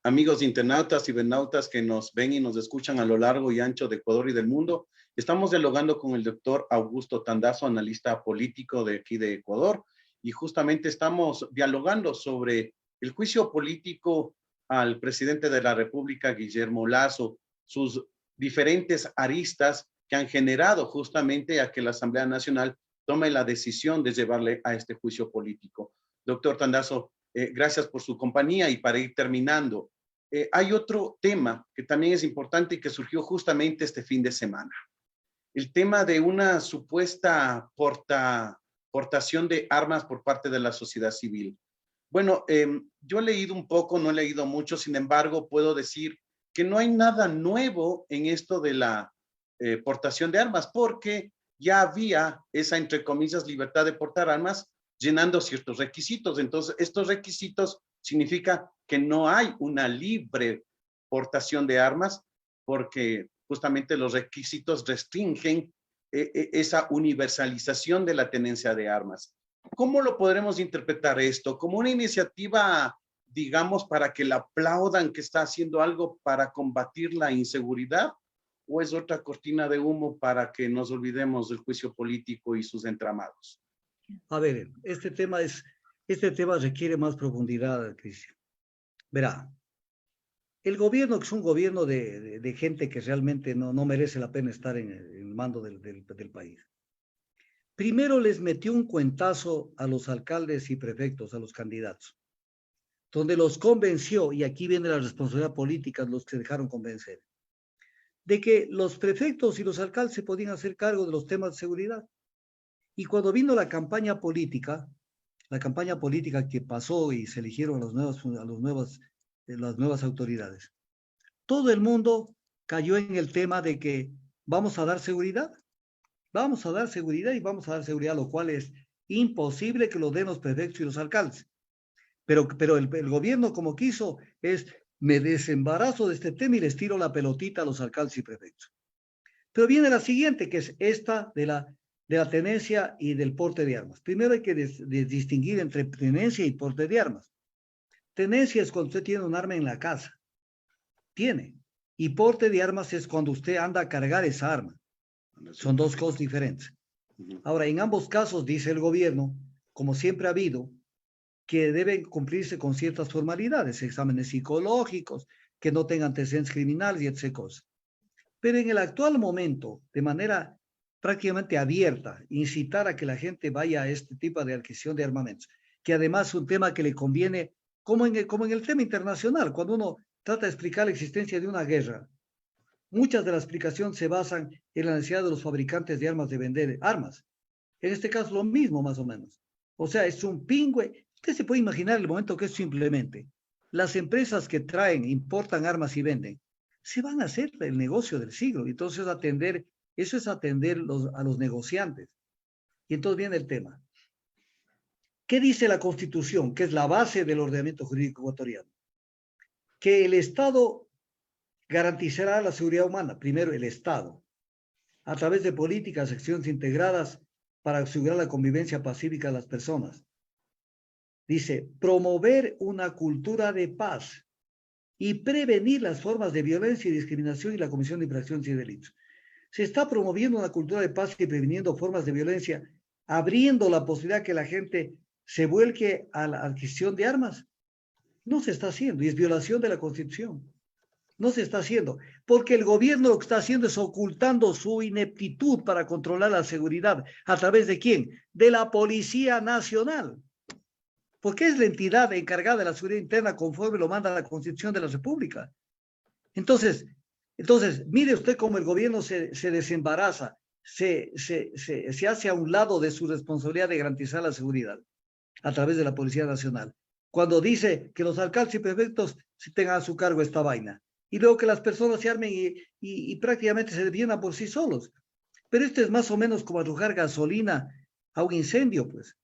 Amigos internautas y cibernautas que nos ven y nos escuchan a lo largo y ancho de Ecuador y del mundo, estamos dialogando con el doctor Augusto Tandazo, analista político de aquí de Ecuador, y justamente estamos dialogando sobre el juicio político al presidente de la República, Guillermo Lasso, sus diferentes aristas que han generado justamente a que la Asamblea Nacional tome la decisión de llevarle a este juicio político. Doctor Tandazo, gracias por su compañía y para ir terminando, hay otro tema que también es importante y que surgió justamente este fin de semana. El tema de una supuesta portación de armas por parte de la sociedad civil. Bueno, yo he leído un poco, no he leído mucho, sin embargo, puedo decir que no hay nada nuevo en esto de la portación de armas, porque ya había esa, entre comillas, libertad de portar armas llenando ciertos requisitos. Entonces, estos requisitos significa que no hay una libre portación de armas, porque justamente los requisitos restringen esa universalización de la tenencia de armas. ¿Cómo lo podremos interpretar esto? ¿Como una iniciativa, digamos, para que la aplaudan que está haciendo algo para combatir la inseguridad? ¿O es otra cortina de humo para que nos olvidemos del juicio político y sus entramados? A ver, este tema requiere más profundidad, Cristian. Verá, el gobierno, que es un gobierno de gente que realmente no merece la pena estar en el mando del país. Primero les metió un cuentazo a los alcaldes y prefectos, a los candidatos, donde los convenció, y aquí viene la responsabilidad política, los que se dejaron convencer, de que los prefectos y los alcaldes se podían hacer cargo de los temas de seguridad. Y cuando vino la campaña política que pasó y se eligieron las nuevas autoridades, todo el mundo cayó en el tema de que vamos a dar seguridad, y vamos a dar seguridad, lo cual es imposible que lo den los prefectos y los alcaldes. Pero el gobierno, como quiso, me desembarazo de este tema y les tiro la pelotita a los alcaldes y prefectos. Pero viene la siguiente, que es esta de de la tenencia y del porte de armas. Primero hay que distinguir entre tenencia y porte de armas. Tenencia es cuando usted tiene un arma en la casa. Tiene. Y porte de armas es cuando usted anda a cargar esa arma. Son dos cosas diferentes. Ahora, en ambos casos, dice el gobierno, como siempre ha habido, que deben cumplirse con ciertas formalidades, exámenes psicológicos, que no tengan antecedentes criminales y etc. cosas. Pero en el actual momento, de manera prácticamente abierta, incitar a que la gente vaya a este tipo de adquisición de armamentos, que además es un tema que le conviene, como en el tema internacional, cuando uno trata de explicar la existencia de una guerra, muchas de las explicaciones se basan en la necesidad de los fabricantes de armas de vender armas. En este caso lo mismo, más o menos. O sea, es un pingüe. Usted se puede imaginar el momento que es simplemente las empresas que traen, importan armas y venden, se van a hacer el negocio del siglo. Entonces eso es atender a los negociantes. Y entonces viene el tema. ¿Qué dice la Constitución, que es la base del ordenamiento jurídico ecuatoriano? Que el Estado garantizará la seguridad humana, primero el Estado, a través de políticas, acciones integradas para asegurar la convivencia pacífica de las personas. Dice, promover una cultura de paz y prevenir las formas de violencia y discriminación y la comisión de infracciones y delitos. Se está promoviendo una cultura de paz y previniendo formas de violencia, abriendo la posibilidad que la gente se vuelque a la adquisición de armas. No se está haciendo y es violación de la Constitución. No se está haciendo, porque el gobierno lo que está haciendo es ocultando su ineptitud para controlar la seguridad. ¿A través de quién? De la Policía Nacional. Porque es la entidad encargada de la seguridad interna conforme lo manda la Constitución de la República. Entonces, mire usted cómo el gobierno se desembaraza, se hace a un lado de su responsabilidad de garantizar la seguridad a través de la Policía Nacional. Cuando dice que los alcaldes y prefectos se tengan a su cargo esta vaina. Y luego que las personas se armen y prácticamente se defiendan por sí solos. Pero esto es más o menos como arrojar gasolina a un incendio, pues.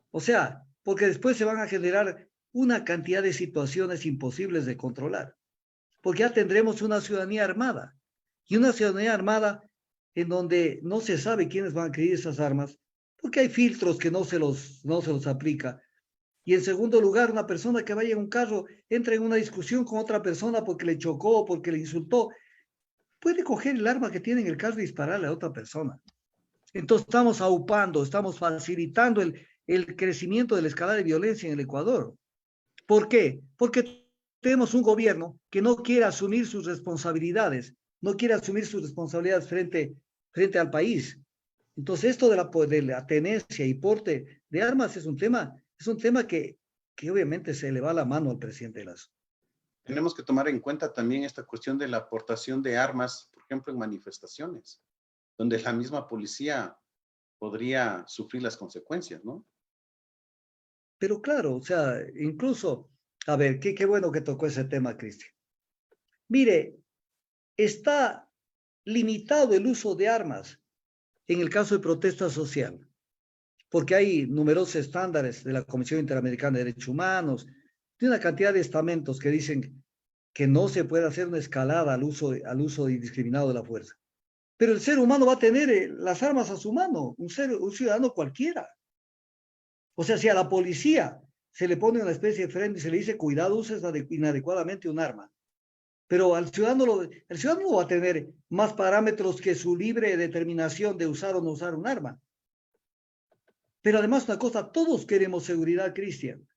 O sea, porque después se van a generar una cantidad de situaciones imposibles de controlar. Porque ya tendremos una ciudadanía armada. Y una ciudadanía armada en donde no se sabe quiénes van a adquirir esas armas, porque hay filtros que no se los aplica. Y en segundo lugar, una persona que vaya en un carro, entra en una discusión con otra persona porque le chocó, porque le insultó, puede coger el arma que tiene en el carro y dispararle a otra persona. Entonces estamos aupando, estamos facilitando el crecimiento de la escalada de violencia en el Ecuador. ¿Por qué? Porque tenemos un gobierno que no quiere asumir sus responsabilidades, frente al país. Entonces esto de la tenencia y porte de armas es un tema que obviamente se le va la mano al presidente Lazo. Tenemos que tomar en cuenta también esta cuestión de la aportación de armas, por ejemplo, en manifestaciones, donde la misma policía podría sufrir las consecuencias, ¿no? Pero claro, o sea, incluso, a ver, qué bueno que tocó ese tema, Cristian. Mire, está limitado el uso de armas en el caso de protesta social, porque hay numerosos estándares de la Comisión Interamericana de Derechos Humanos, de una cantidad de estamentos que dicen que no se puede hacer una escalada al uso indiscriminado de la fuerza. Pero el ser humano va a tener las armas a su mano, un ciudadano cualquiera. O sea, si a la policía se le pone una especie de freno y se le dice, cuidado, uses inadecuadamente un arma. Pero el ciudadano no va a tener más parámetros que su libre determinación de usar o no usar un arma. Pero además una cosa, todos queremos seguridad, Cristian.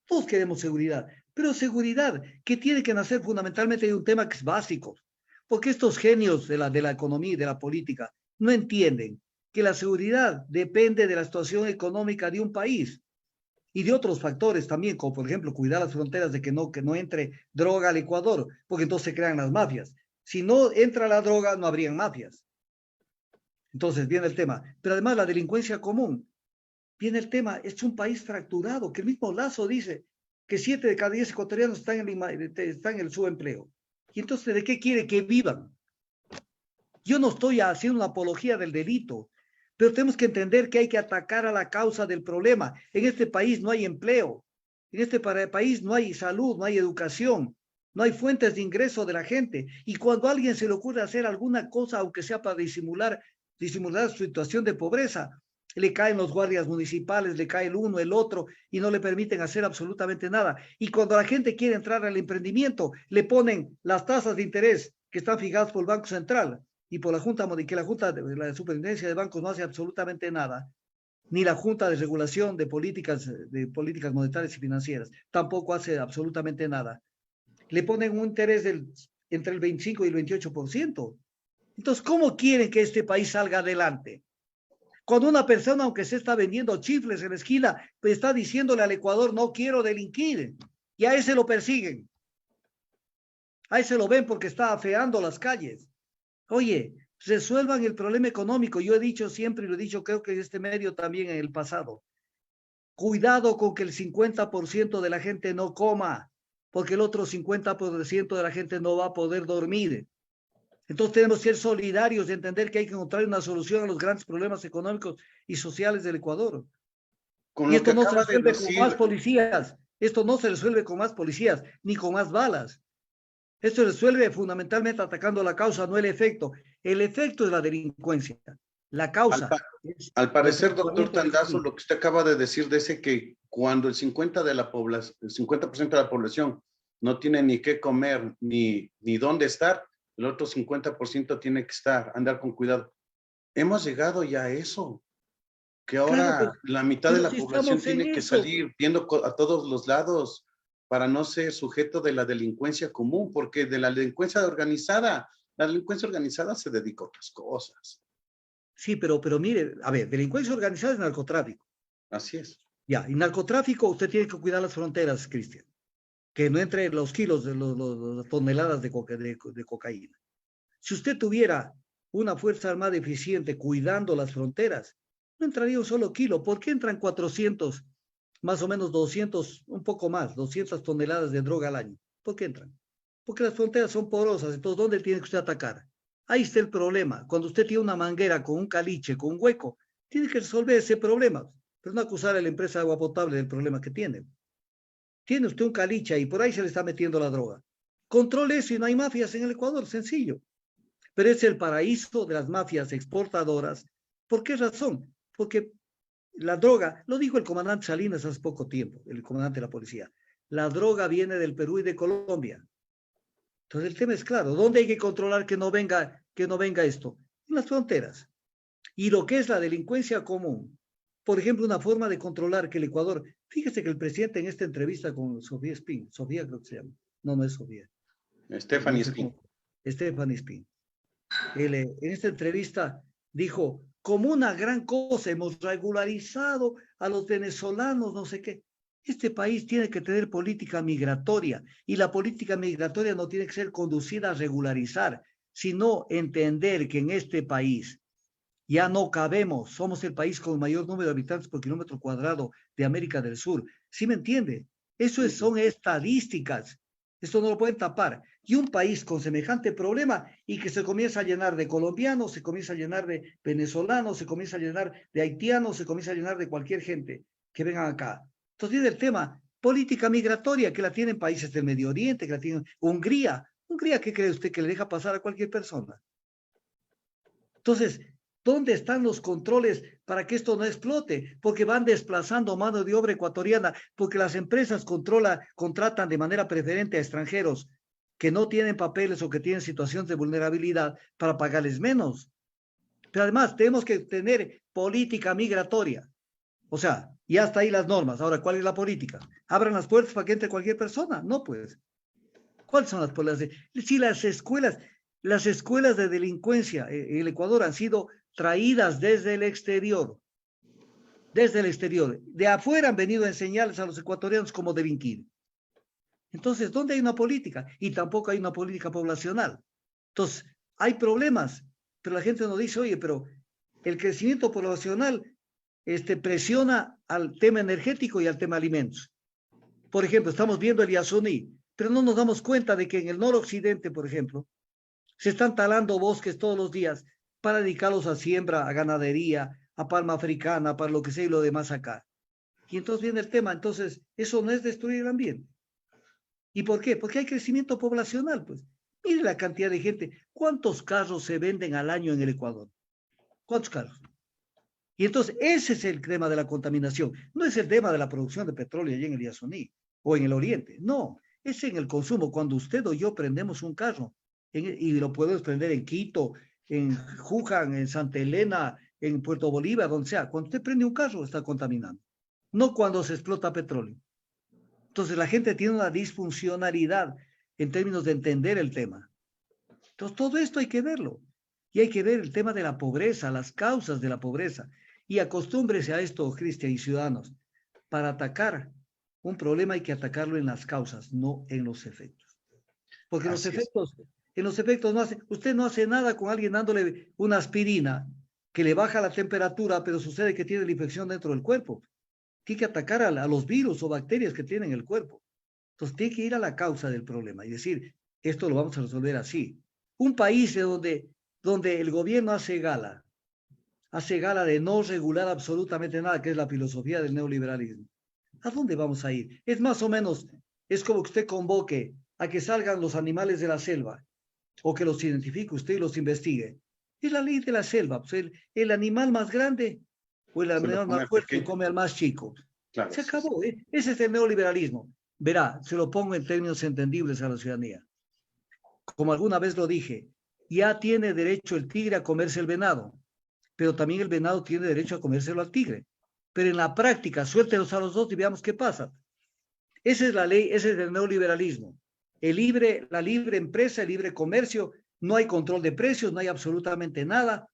Todos queremos seguridad. Pero seguridad que tiene que nacer fundamentalmente de un tema que es básico. Porque estos genios de la economía y de la política no entienden que la seguridad depende de la situación económica de un país y de otros factores también, como por ejemplo cuidar las fronteras de que no entre droga al Ecuador, porque entonces se crean las mafias. Si no entra la droga, no habrían mafias. Entonces viene el tema. Pero además la delincuencia común. Viene el tema, es un país fracturado, que el mismo Lazo dice que 7 de cada 10 ecuatorianos están en el subempleo. Y entonces, ¿de qué quiere que vivan? Yo no estoy haciendo una apología del delito, pero tenemos que entender que hay que atacar a la causa del problema. En este país no hay empleo, en este país no hay salud, no hay educación, no hay fuentes de ingreso de la gente. Y cuando a alguien se le ocurre hacer alguna cosa, aunque sea para disimular disimular su situación de pobreza. Le caen los guardias municipales, le cae el uno, el otro, y no le permiten hacer absolutamente nada. Y cuando la gente quiere entrar al emprendimiento, le ponen las tasas de interés que están fijadas por el Banco Central y por la Junta, que la Junta de la Superintendencia de Bancos no hace absolutamente nada, ni la Junta de Regulación de Políticas Monetarias y Financieras tampoco hace absolutamente nada. Le ponen un interés entre el 25 y el 28%. Entonces, ¿cómo quieren que este país salga adelante? Cuando una persona, aunque se está vendiendo chifles en la esquina, pues está diciéndole al Ecuador, no quiero delinquir, y a ese lo persiguen. A ese lo ven porque está afeando las calles. Oye, resuelvan el problema económico. Yo he dicho siempre, y lo he dicho creo que en este medio también en el pasado, cuidado con que el 50% de la gente no coma, porque el otro 50% de la gente no va a poder dormir. Entonces tenemos que ser solidarios y entender que hay que encontrar una solución a los grandes problemas económicos y sociales del Ecuador. Y esto no se resuelve con más policías. Esto no se resuelve con más policías, ni con más balas. Esto se resuelve fundamentalmente atacando la causa, no el efecto. El efecto es la delincuencia. La causa. Al parecer, doctor Tandazo, lo que usted acaba de decir dice que cuando el 50% de la población no tiene ni qué comer ni dónde estar, el otro 50% tiene que andar con cuidado. Hemos llegado ya a eso, que ahora claro, la mitad de la población tiene que salir viendo a todos los lados para no ser sujeto de la delincuencia común, porque de la delincuencia organizada se dedica a otras cosas. Sí, pero mire, a ver, delincuencia organizada es narcotráfico. Así es. Ya, y narcotráfico usted tiene que cuidar las fronteras, Cristian. Que no entre los kilos, las toneladas de cocaína. Si usted tuviera una fuerza armada eficiente cuidando las fronteras, no entraría un solo kilo. ¿Por qué entran 400, más o menos 200, un poco más, 200 toneladas de droga al año? ¿Por qué entran? Porque las fronteras son porosas. Entonces, ¿dónde tiene que usted atacar? Ahí está el problema. Cuando usted tiene una manguera con un caliche, con un hueco, tiene que resolver ese problema. Pero no acusar a la empresa de agua potable del problema que tiene. Tiene usted un caliche y por ahí se le está metiendo la droga. Controle eso y no hay mafias en el Ecuador, sencillo. Pero es el paraíso de las mafias exportadoras. ¿Por qué razón? Porque la droga, lo dijo el comandante Salinas hace poco tiempo, el comandante de la policía, la droga viene del Perú y de Colombia. Entonces el tema es claro, ¿dónde hay que controlar que no venga esto? En las fronteras. Y lo que es la delincuencia común, por ejemplo, una forma de controlar que el Ecuador, fíjese que el presidente en esta entrevista con Sofía Spin, Sofía creo que se llama, no es Sofía. Stephanie Spin. Stephanie Spin. Él, en esta entrevista dijo, como una gran cosa hemos regularizado a los venezolanos, no sé qué. Este país tiene que tener política migratoria y la política migratoria no tiene que ser conducida a regularizar, sino entender que en este país ya no cabemos, somos el país con mayor número de habitantes por kilómetro cuadrado de América del Sur. ¿Sí me entiende? Eso son estadísticas. Esto no lo pueden tapar. Y un país con semejante problema y que se comienza a llenar de colombianos, se comienza a llenar de venezolanos, se comienza a llenar de haitianos, se comienza a llenar de cualquier gente que vengan acá. Entonces viene el tema, política migratoria, que la tienen países del Medio Oriente, que la tienen Hungría. ¿Hungría qué cree usted que le deja pasar a cualquier persona? Entonces, ¿dónde están los controles para que esto no explote? Porque van desplazando mano de obra ecuatoriana, porque las empresas contratan de manera preferente a extranjeros que no tienen papeles o que tienen situaciones de vulnerabilidad para pagarles menos. Pero además tenemos que tener política migratoria. O sea, ya está ahí las normas. Ahora, ¿cuál es la política? ¿Abran las puertas para que entre cualquier persona? No, pues. ¿Cuáles son las políticas? Si las escuelas de delincuencia en el Ecuador han sido traídas desde el exterior. Desde el exterior. De afuera han venido a enseñarles a los ecuatorianos cómo delinquir. Entonces, ¿dónde hay una política? Y tampoco hay una política poblacional. Entonces, hay problemas, pero la gente nos dice, oye, pero el crecimiento poblacional presiona al tema energético y al tema alimentos. Por ejemplo, estamos viendo el Yasuní, pero no nos damos cuenta de que en el noroccidente, por ejemplo, se están talando bosques todos los días para dedicarlos a siembra, a ganadería, a palma africana, para lo que sea y lo demás acá. Y entonces viene el tema, entonces, eso no es destruir el ambiente. ¿Y por qué? Porque hay crecimiento poblacional, pues. Mire la cantidad de gente. ¿Cuántos carros se venden al año en el Ecuador? ¿Cuántos carros? Y entonces ese es el tema de la contaminación. No es el tema de la producción de petróleo allí en el Yasoní o en el Oriente. No, es en el consumo. Cuando usted o yo prendemos un carro y lo podemos prender en Quito, en Juján, en Santa Elena, en Puerto Bolívar, donde sea. Cuando usted prende un carro está contaminando. No cuando se explota petróleo. Entonces la gente tiene una disfuncionalidad en términos de entender el tema. Entonces todo esto hay que verlo. Y hay que ver el tema de la pobreza, las causas de la pobreza. Y acostúmbrese a esto, Cristian y ciudadanos. Para atacar un problema hay que atacarlo en las causas, no en los efectos. Porque en los efectos no hace, usted no hace nada con alguien dándole una aspirina que le baja la temperatura, pero sucede que tiene la infección dentro del cuerpo. Tiene que atacar a los virus o bacterias que tienen en el cuerpo. Entonces tiene que ir a la causa del problema y decir, esto lo vamos a resolver así. Un país donde el gobierno hace gala de no regular absolutamente nada, que es la filosofía del neoliberalismo. ¿A dónde vamos a ir? Es más o menos, es como que usted convoque a que salgan los animales de la selva, o que los identifique usted y los investigue. Es la ley de la selva, pues el animal más grande o el animal más fuerte come al más chico. Claro, se acabó, ese es el neoliberalismo. Verá, se lo pongo en términos entendibles a la ciudadanía. Como alguna vez lo dije, ya tiene derecho el tigre a comerse el venado, pero también el venado tiene derecho a comérselo al tigre. Pero en la práctica, suéltelos a los dos y veamos qué pasa. Esa es la ley, ese es el neoliberalismo. La libre empresa, el libre comercio, no hay control de precios, no hay absolutamente nada.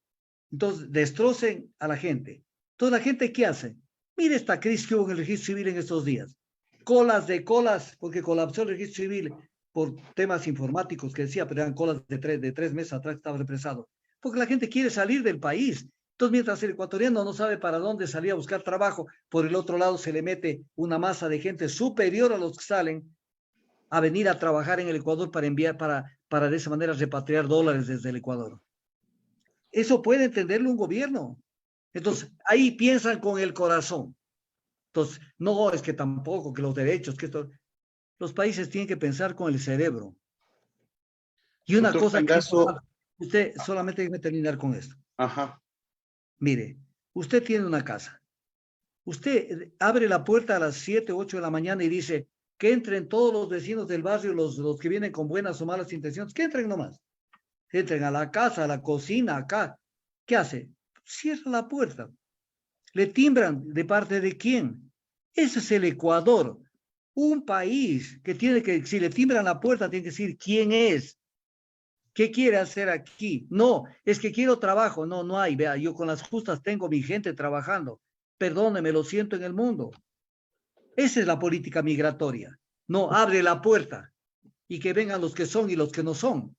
Entonces, destrocen a la gente. Entonces, ¿la gente qué hace? Mire esta crisis que hubo en el registro civil en estos días. Colas de colas, porque colapsó el registro civil por temas informáticos que decía, pero eran colas de tres meses atrás, estaba represado. Porque la gente quiere salir del país. Entonces, mientras el ecuatoriano no sabe para dónde salir a buscar trabajo, por el otro lado se le mete una masa de gente superior a los que salen a venir a trabajar en el Ecuador para enviar, para de esa manera repatriar dólares desde el Ecuador. Eso puede entenderlo un gobierno. Entonces, ahí piensan con el corazón. Entonces, no es que tampoco, que los derechos, que esto... Los países tienen que pensar con el cerebro. Y una cosa que... Usted, solamente déjeme terminar con esto. Ajá. Mire, usted tiene una casa. Usted abre la puerta a las 7, 8 de la mañana y dice que entren todos los vecinos del barrio, los que vienen con buenas o malas intenciones, que entren nomás. Entren a la casa, a la cocina, acá. ¿Qué hace? Cierra la puerta. ¿Le timbran? ¿De parte de quién? Ese es el Ecuador. Un país que tiene que, si le timbran la puerta, tiene que decir quién es. ¿Qué quiere hacer aquí? No, es que quiero trabajo. No, no hay. Vea, yo con las justas tengo mi gente trabajando. Perdóneme, lo siento en el mundo. Esa es la política migratoria. No, abre la puerta y que vengan los que son y los que no son.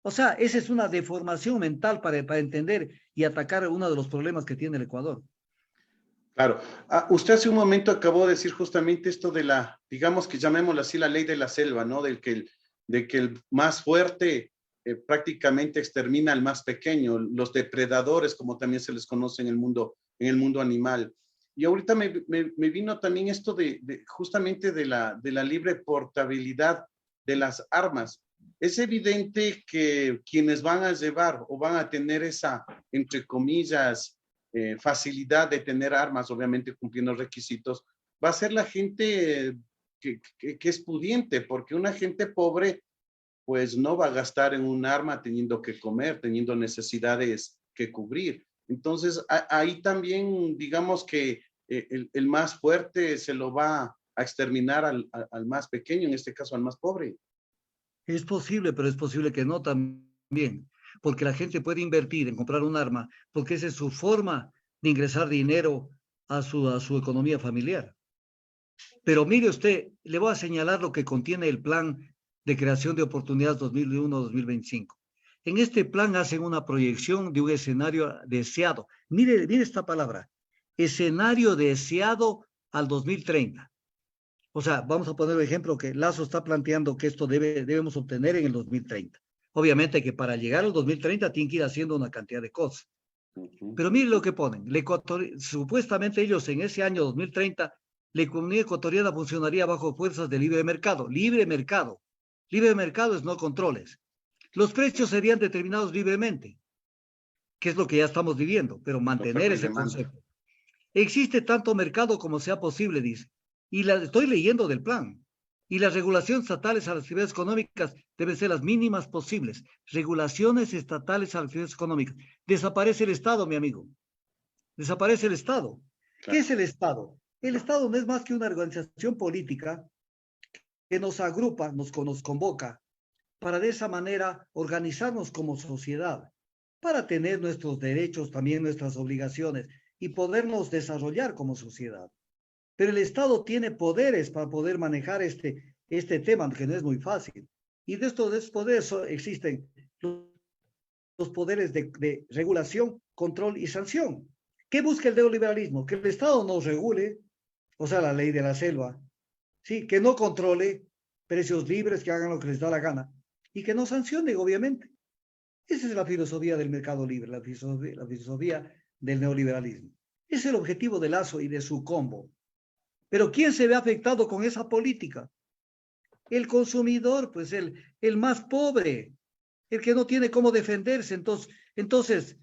O sea, esa es una deformación mental para entender y atacar uno de los problemas que tiene el Ecuador. Claro. Usted hace un momento acabó de decir justamente esto de la, digamos que llamémoslo así, la ley de la selva, ¿no? De que el más fuerte prácticamente extermina al más pequeño, los depredadores, como también se les conoce en el mundo animal. Y ahorita me vino también esto justamente de la libre portabilidad de las armas. Es evidente que quienes van a llevar o van a tener esa, entre comillas, facilidad de tener armas, obviamente cumpliendo los requisitos, va a ser la gente que es pudiente, porque una gente pobre pues no va a gastar en un arma teniendo que comer, teniendo necesidades que cubrir. Entonces, ahí también, digamos que el más fuerte se lo va a exterminar al más pequeño, en este caso al más pobre. Es posible, pero es posible que no también, porque la gente puede invertir en comprar un arma, porque esa es su forma de ingresar dinero a su economía familiar. Pero mire usted, le voy a señalar lo que contiene el plan de creación de oportunidades 2001-2025. En este plan hacen una proyección de un escenario deseado. Mire esta palabra, escenario deseado al 2030. O sea, vamos a poner el ejemplo que Lazo está planteando que esto debemos obtener en el 2030. Obviamente que para llegar al 2030 tienen que ir haciendo una cantidad de cosas. Pero mire lo que ponen. Supuestamente ellos en ese año 2030, la economía ecuatoriana funcionaría bajo fuerzas de libre mercado. Libre mercado. Libre mercado es no controles. Los precios serían determinados libremente. que es lo que ya estamos viviendo, pero mantener ese concepto. Existe tanto mercado como sea posible, dice, y estoy leyendo del plan. Y las regulaciones estatales a las actividades económicas deben ser las mínimas posibles. Regulaciones estatales a las actividades económicas. Desaparece el Estado, mi amigo. Desaparece el Estado. Claro. ¿Qué es el Estado? El Estado no es más que una organización política que nos agrupa, nos convoca, para de esa manera organizarnos como sociedad, para tener nuestros derechos, también nuestras obligaciones, y podernos desarrollar como sociedad. Pero el Estado tiene poderes para poder manejar este tema, que no es muy fácil. Y de estos poderes existen los poderes de regulación, control y sanción. ¿Qué busca el neoliberalismo? Que el Estado nos regule, o sea, la ley de la selva, ¿sí? Que no controle precios libres, que hagan lo que les da la gana, y que no sancione, obviamente. Esa es la filosofía del mercado libre, la filosofía del neoliberalismo. Ese es el objetivo de Lasso y de su combo. Pero ¿quién se ve afectado con esa política? El consumidor, pues el más pobre, el que no tiene cómo defenderse. Entonces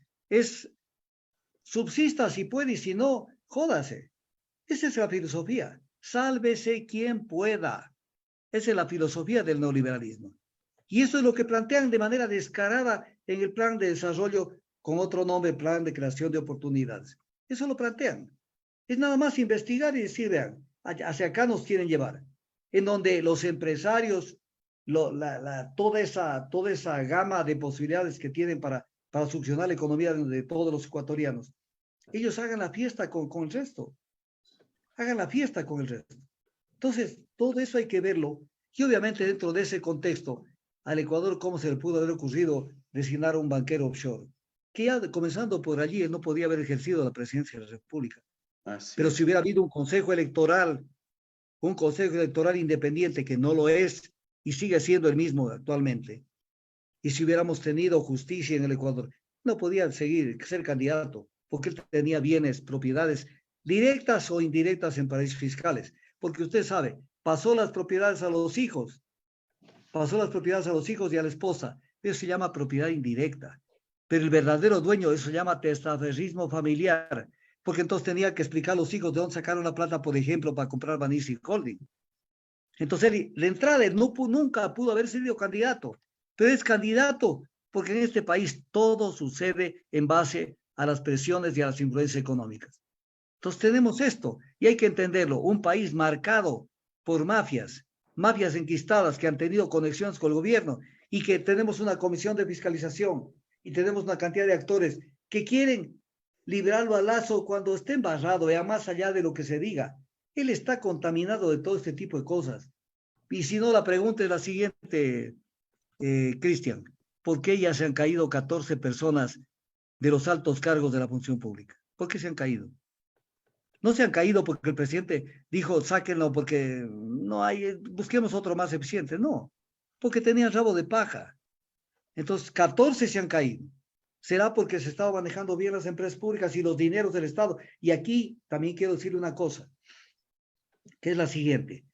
subsista si puede y si no, jódase. Esa es la filosofía. Sálvese quien pueda. Esa es la filosofía del neoliberalismo. Y eso es lo que plantean de manera descarada en el plan de desarrollo, con otro nombre, plan de creación de oportunidades. Eso lo plantean. Es nada más investigar y decir, vean, hacia acá nos quieren llevar, en donde los empresarios, toda esa gama de posibilidades que tienen para succionar la economía de todos los ecuatorianos, ellos hagan la fiesta con el resto. Hagan la fiesta con el resto. Entonces, todo eso hay que verlo. Y obviamente dentro de ese contexto, al Ecuador, ¿cómo se le pudo haber ocurrido designar a un banquero offshore? Que ya comenzando por allí, él no podía haber ejercido la presidencia de la República. Pero si hubiera habido un consejo electoral independiente, que no lo es y sigue siendo el mismo actualmente, y si hubiéramos tenido justicia en el Ecuador, no podía ser candidato, porque él tenía bienes, propiedades directas o indirectas en paraísos fiscales, porque usted sabe, pasó las propiedades a los hijos y a la esposa. Eso se llama propiedad indirecta, pero el verdadero dueño, eso se llama testaferrismo familiar, porque entonces tenía que explicar a los hijos de dónde sacaron la plata, por ejemplo, para comprar Banisi Holding. Entonces, la entrada nunca pudo haber sido candidato, pero es candidato porque en este país todo sucede en base a las presiones y a las influencias económicas. Entonces tenemos esto, y hay que entenderlo, un país marcado por mafias enquistadas que han tenido conexiones con el gobierno, y que tenemos una comisión de fiscalización, y tenemos una cantidad de actores que quieren liberarlo a Lasso cuando esté embarrado, ya más allá de lo que se diga. Él está contaminado de todo este tipo de cosas. Y si no, la pregunta es la siguiente, Cristian. ¿Por qué ya se han caído 14 personas de los altos cargos de la función pública? ¿Por qué se han caído? No se han caído porque el presidente dijo, sáquenlo porque no hay, busquemos otro más eficiente. No, porque tenían rabo de paja. Entonces, 14 se han caído. ¿Será porque se estaba manejando bien las empresas públicas y los dineros del Estado? Y aquí también quiero decirle una cosa, que es la siguiente.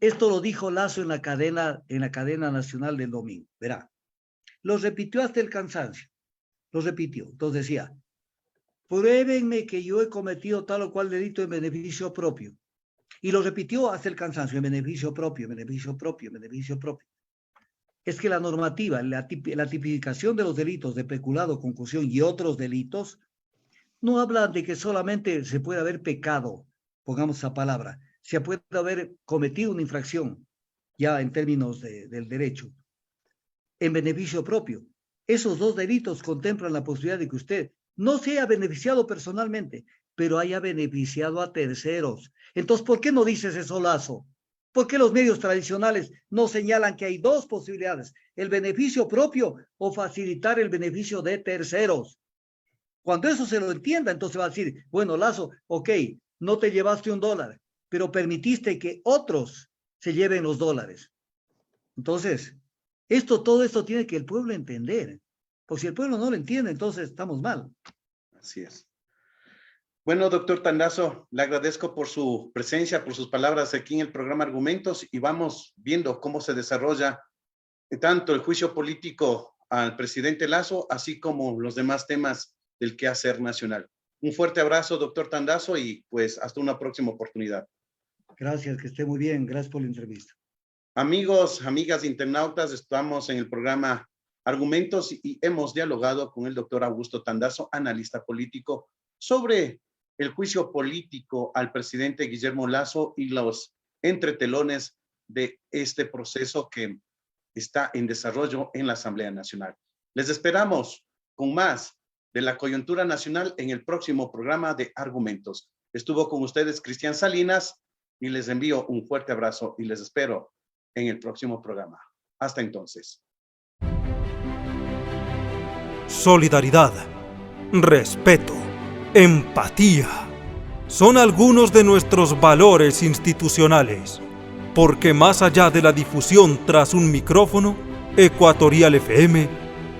Esto lo dijo Lasso en la cadena nacional del domingo. Verá, lo repitió hasta el cansancio. Lo repitió. Entonces decía, pruébenme que yo he cometido tal o cual delito en beneficio propio. Y lo repitió hasta el cansancio, en beneficio propio, en beneficio propio, en beneficio propio. Es que la normativa, la tipificación de los delitos de peculado, concusión y otros delitos, no habla de que solamente se puede haber pecado, pongamos esa palabra, se puede haber cometido una infracción, ya en términos del derecho, en beneficio propio. Esos dos delitos contemplan la posibilidad de que usted no se haya beneficiado personalmente, pero haya beneficiado a terceros. Entonces, ¿por qué no dices eso, Lasso? ¿Por qué los medios tradicionales no señalan que hay dos posibilidades? El beneficio propio o facilitar el beneficio de terceros. Cuando eso se lo entienda, entonces va a decir, bueno, Lasso, ok, no te llevaste $1, pero permitiste que otros se lleven los dólares. Entonces, todo esto tiene que el pueblo entender. Porque si el pueblo no lo entiende, entonces estamos mal. Así es. Bueno, doctor Tandazo, le agradezco por su presencia, por sus palabras aquí en el programa Argumentos, y vamos viendo cómo se desarrolla tanto el juicio político al presidente Lasso, así como los demás temas del quehacer nacional. Un fuerte abrazo, doctor Tandazo, y pues hasta una próxima oportunidad. Gracias, que esté muy bien. Gracias por la entrevista. Amigos, amigas internautas, estamos en el programa Argumentos y hemos dialogado con el doctor Augusto Tandazo, analista político, sobre el juicio político al presidente Guillermo Lasso y los entretelones de este proceso que está en desarrollo en la Asamblea Nacional. Les esperamos con más de la coyuntura nacional en el próximo programa de Argumentos. Estuvo con ustedes Cristian Salinas y les envío un fuerte abrazo y les espero en el próximo programa. Hasta entonces. Solidaridad, respeto, empatía son algunos de nuestros valores institucionales, porque más allá de la difusión tras un micrófono, Ecuatorial FM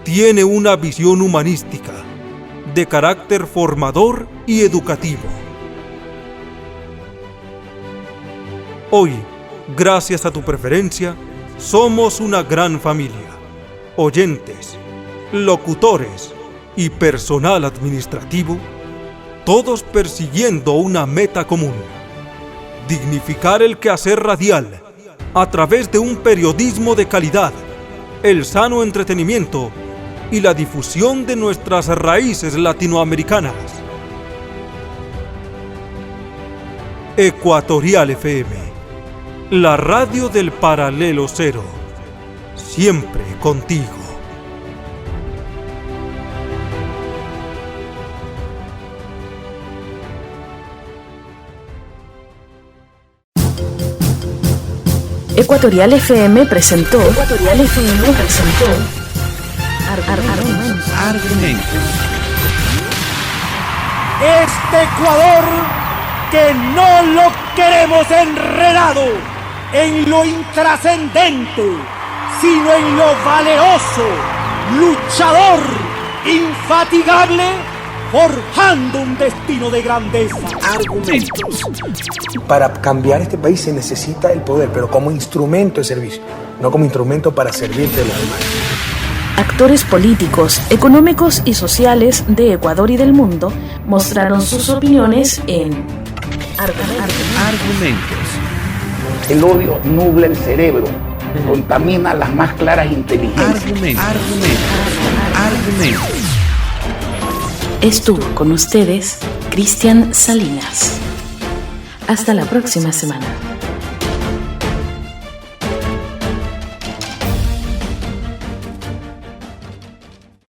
tiene una visión humanística, de carácter formador y educativo. Hoy, gracias a tu preferencia, somos una gran familia. Oyentes, locutores y personal administrativo, todos persiguiendo una meta común: dignificar el quehacer radial a través de un periodismo de calidad, el sano entretenimiento y la difusión de nuestras raíces latinoamericanas. Ecuatorial FM, la radio del paralelo cero, siempre contigo. Ecuatorial FM presentó. Argumentos. Este Ecuador que no lo queremos enredado en lo intrascendente, sino en lo valeroso, luchador, infatigable, forjando un destino de grandeza. Argumentos. Para cambiar este país se necesita el poder, pero como instrumento de servicio, no como instrumento para servirte a los demás. Actores políticos, económicos y sociales de Ecuador y del mundo mostraron sus opiniones en Argumentos. El odio nubla el cerebro, contamina las más claras inteligencias. Argumentos. Estuvo con ustedes Cristian Salinas. Hasta la próxima semana.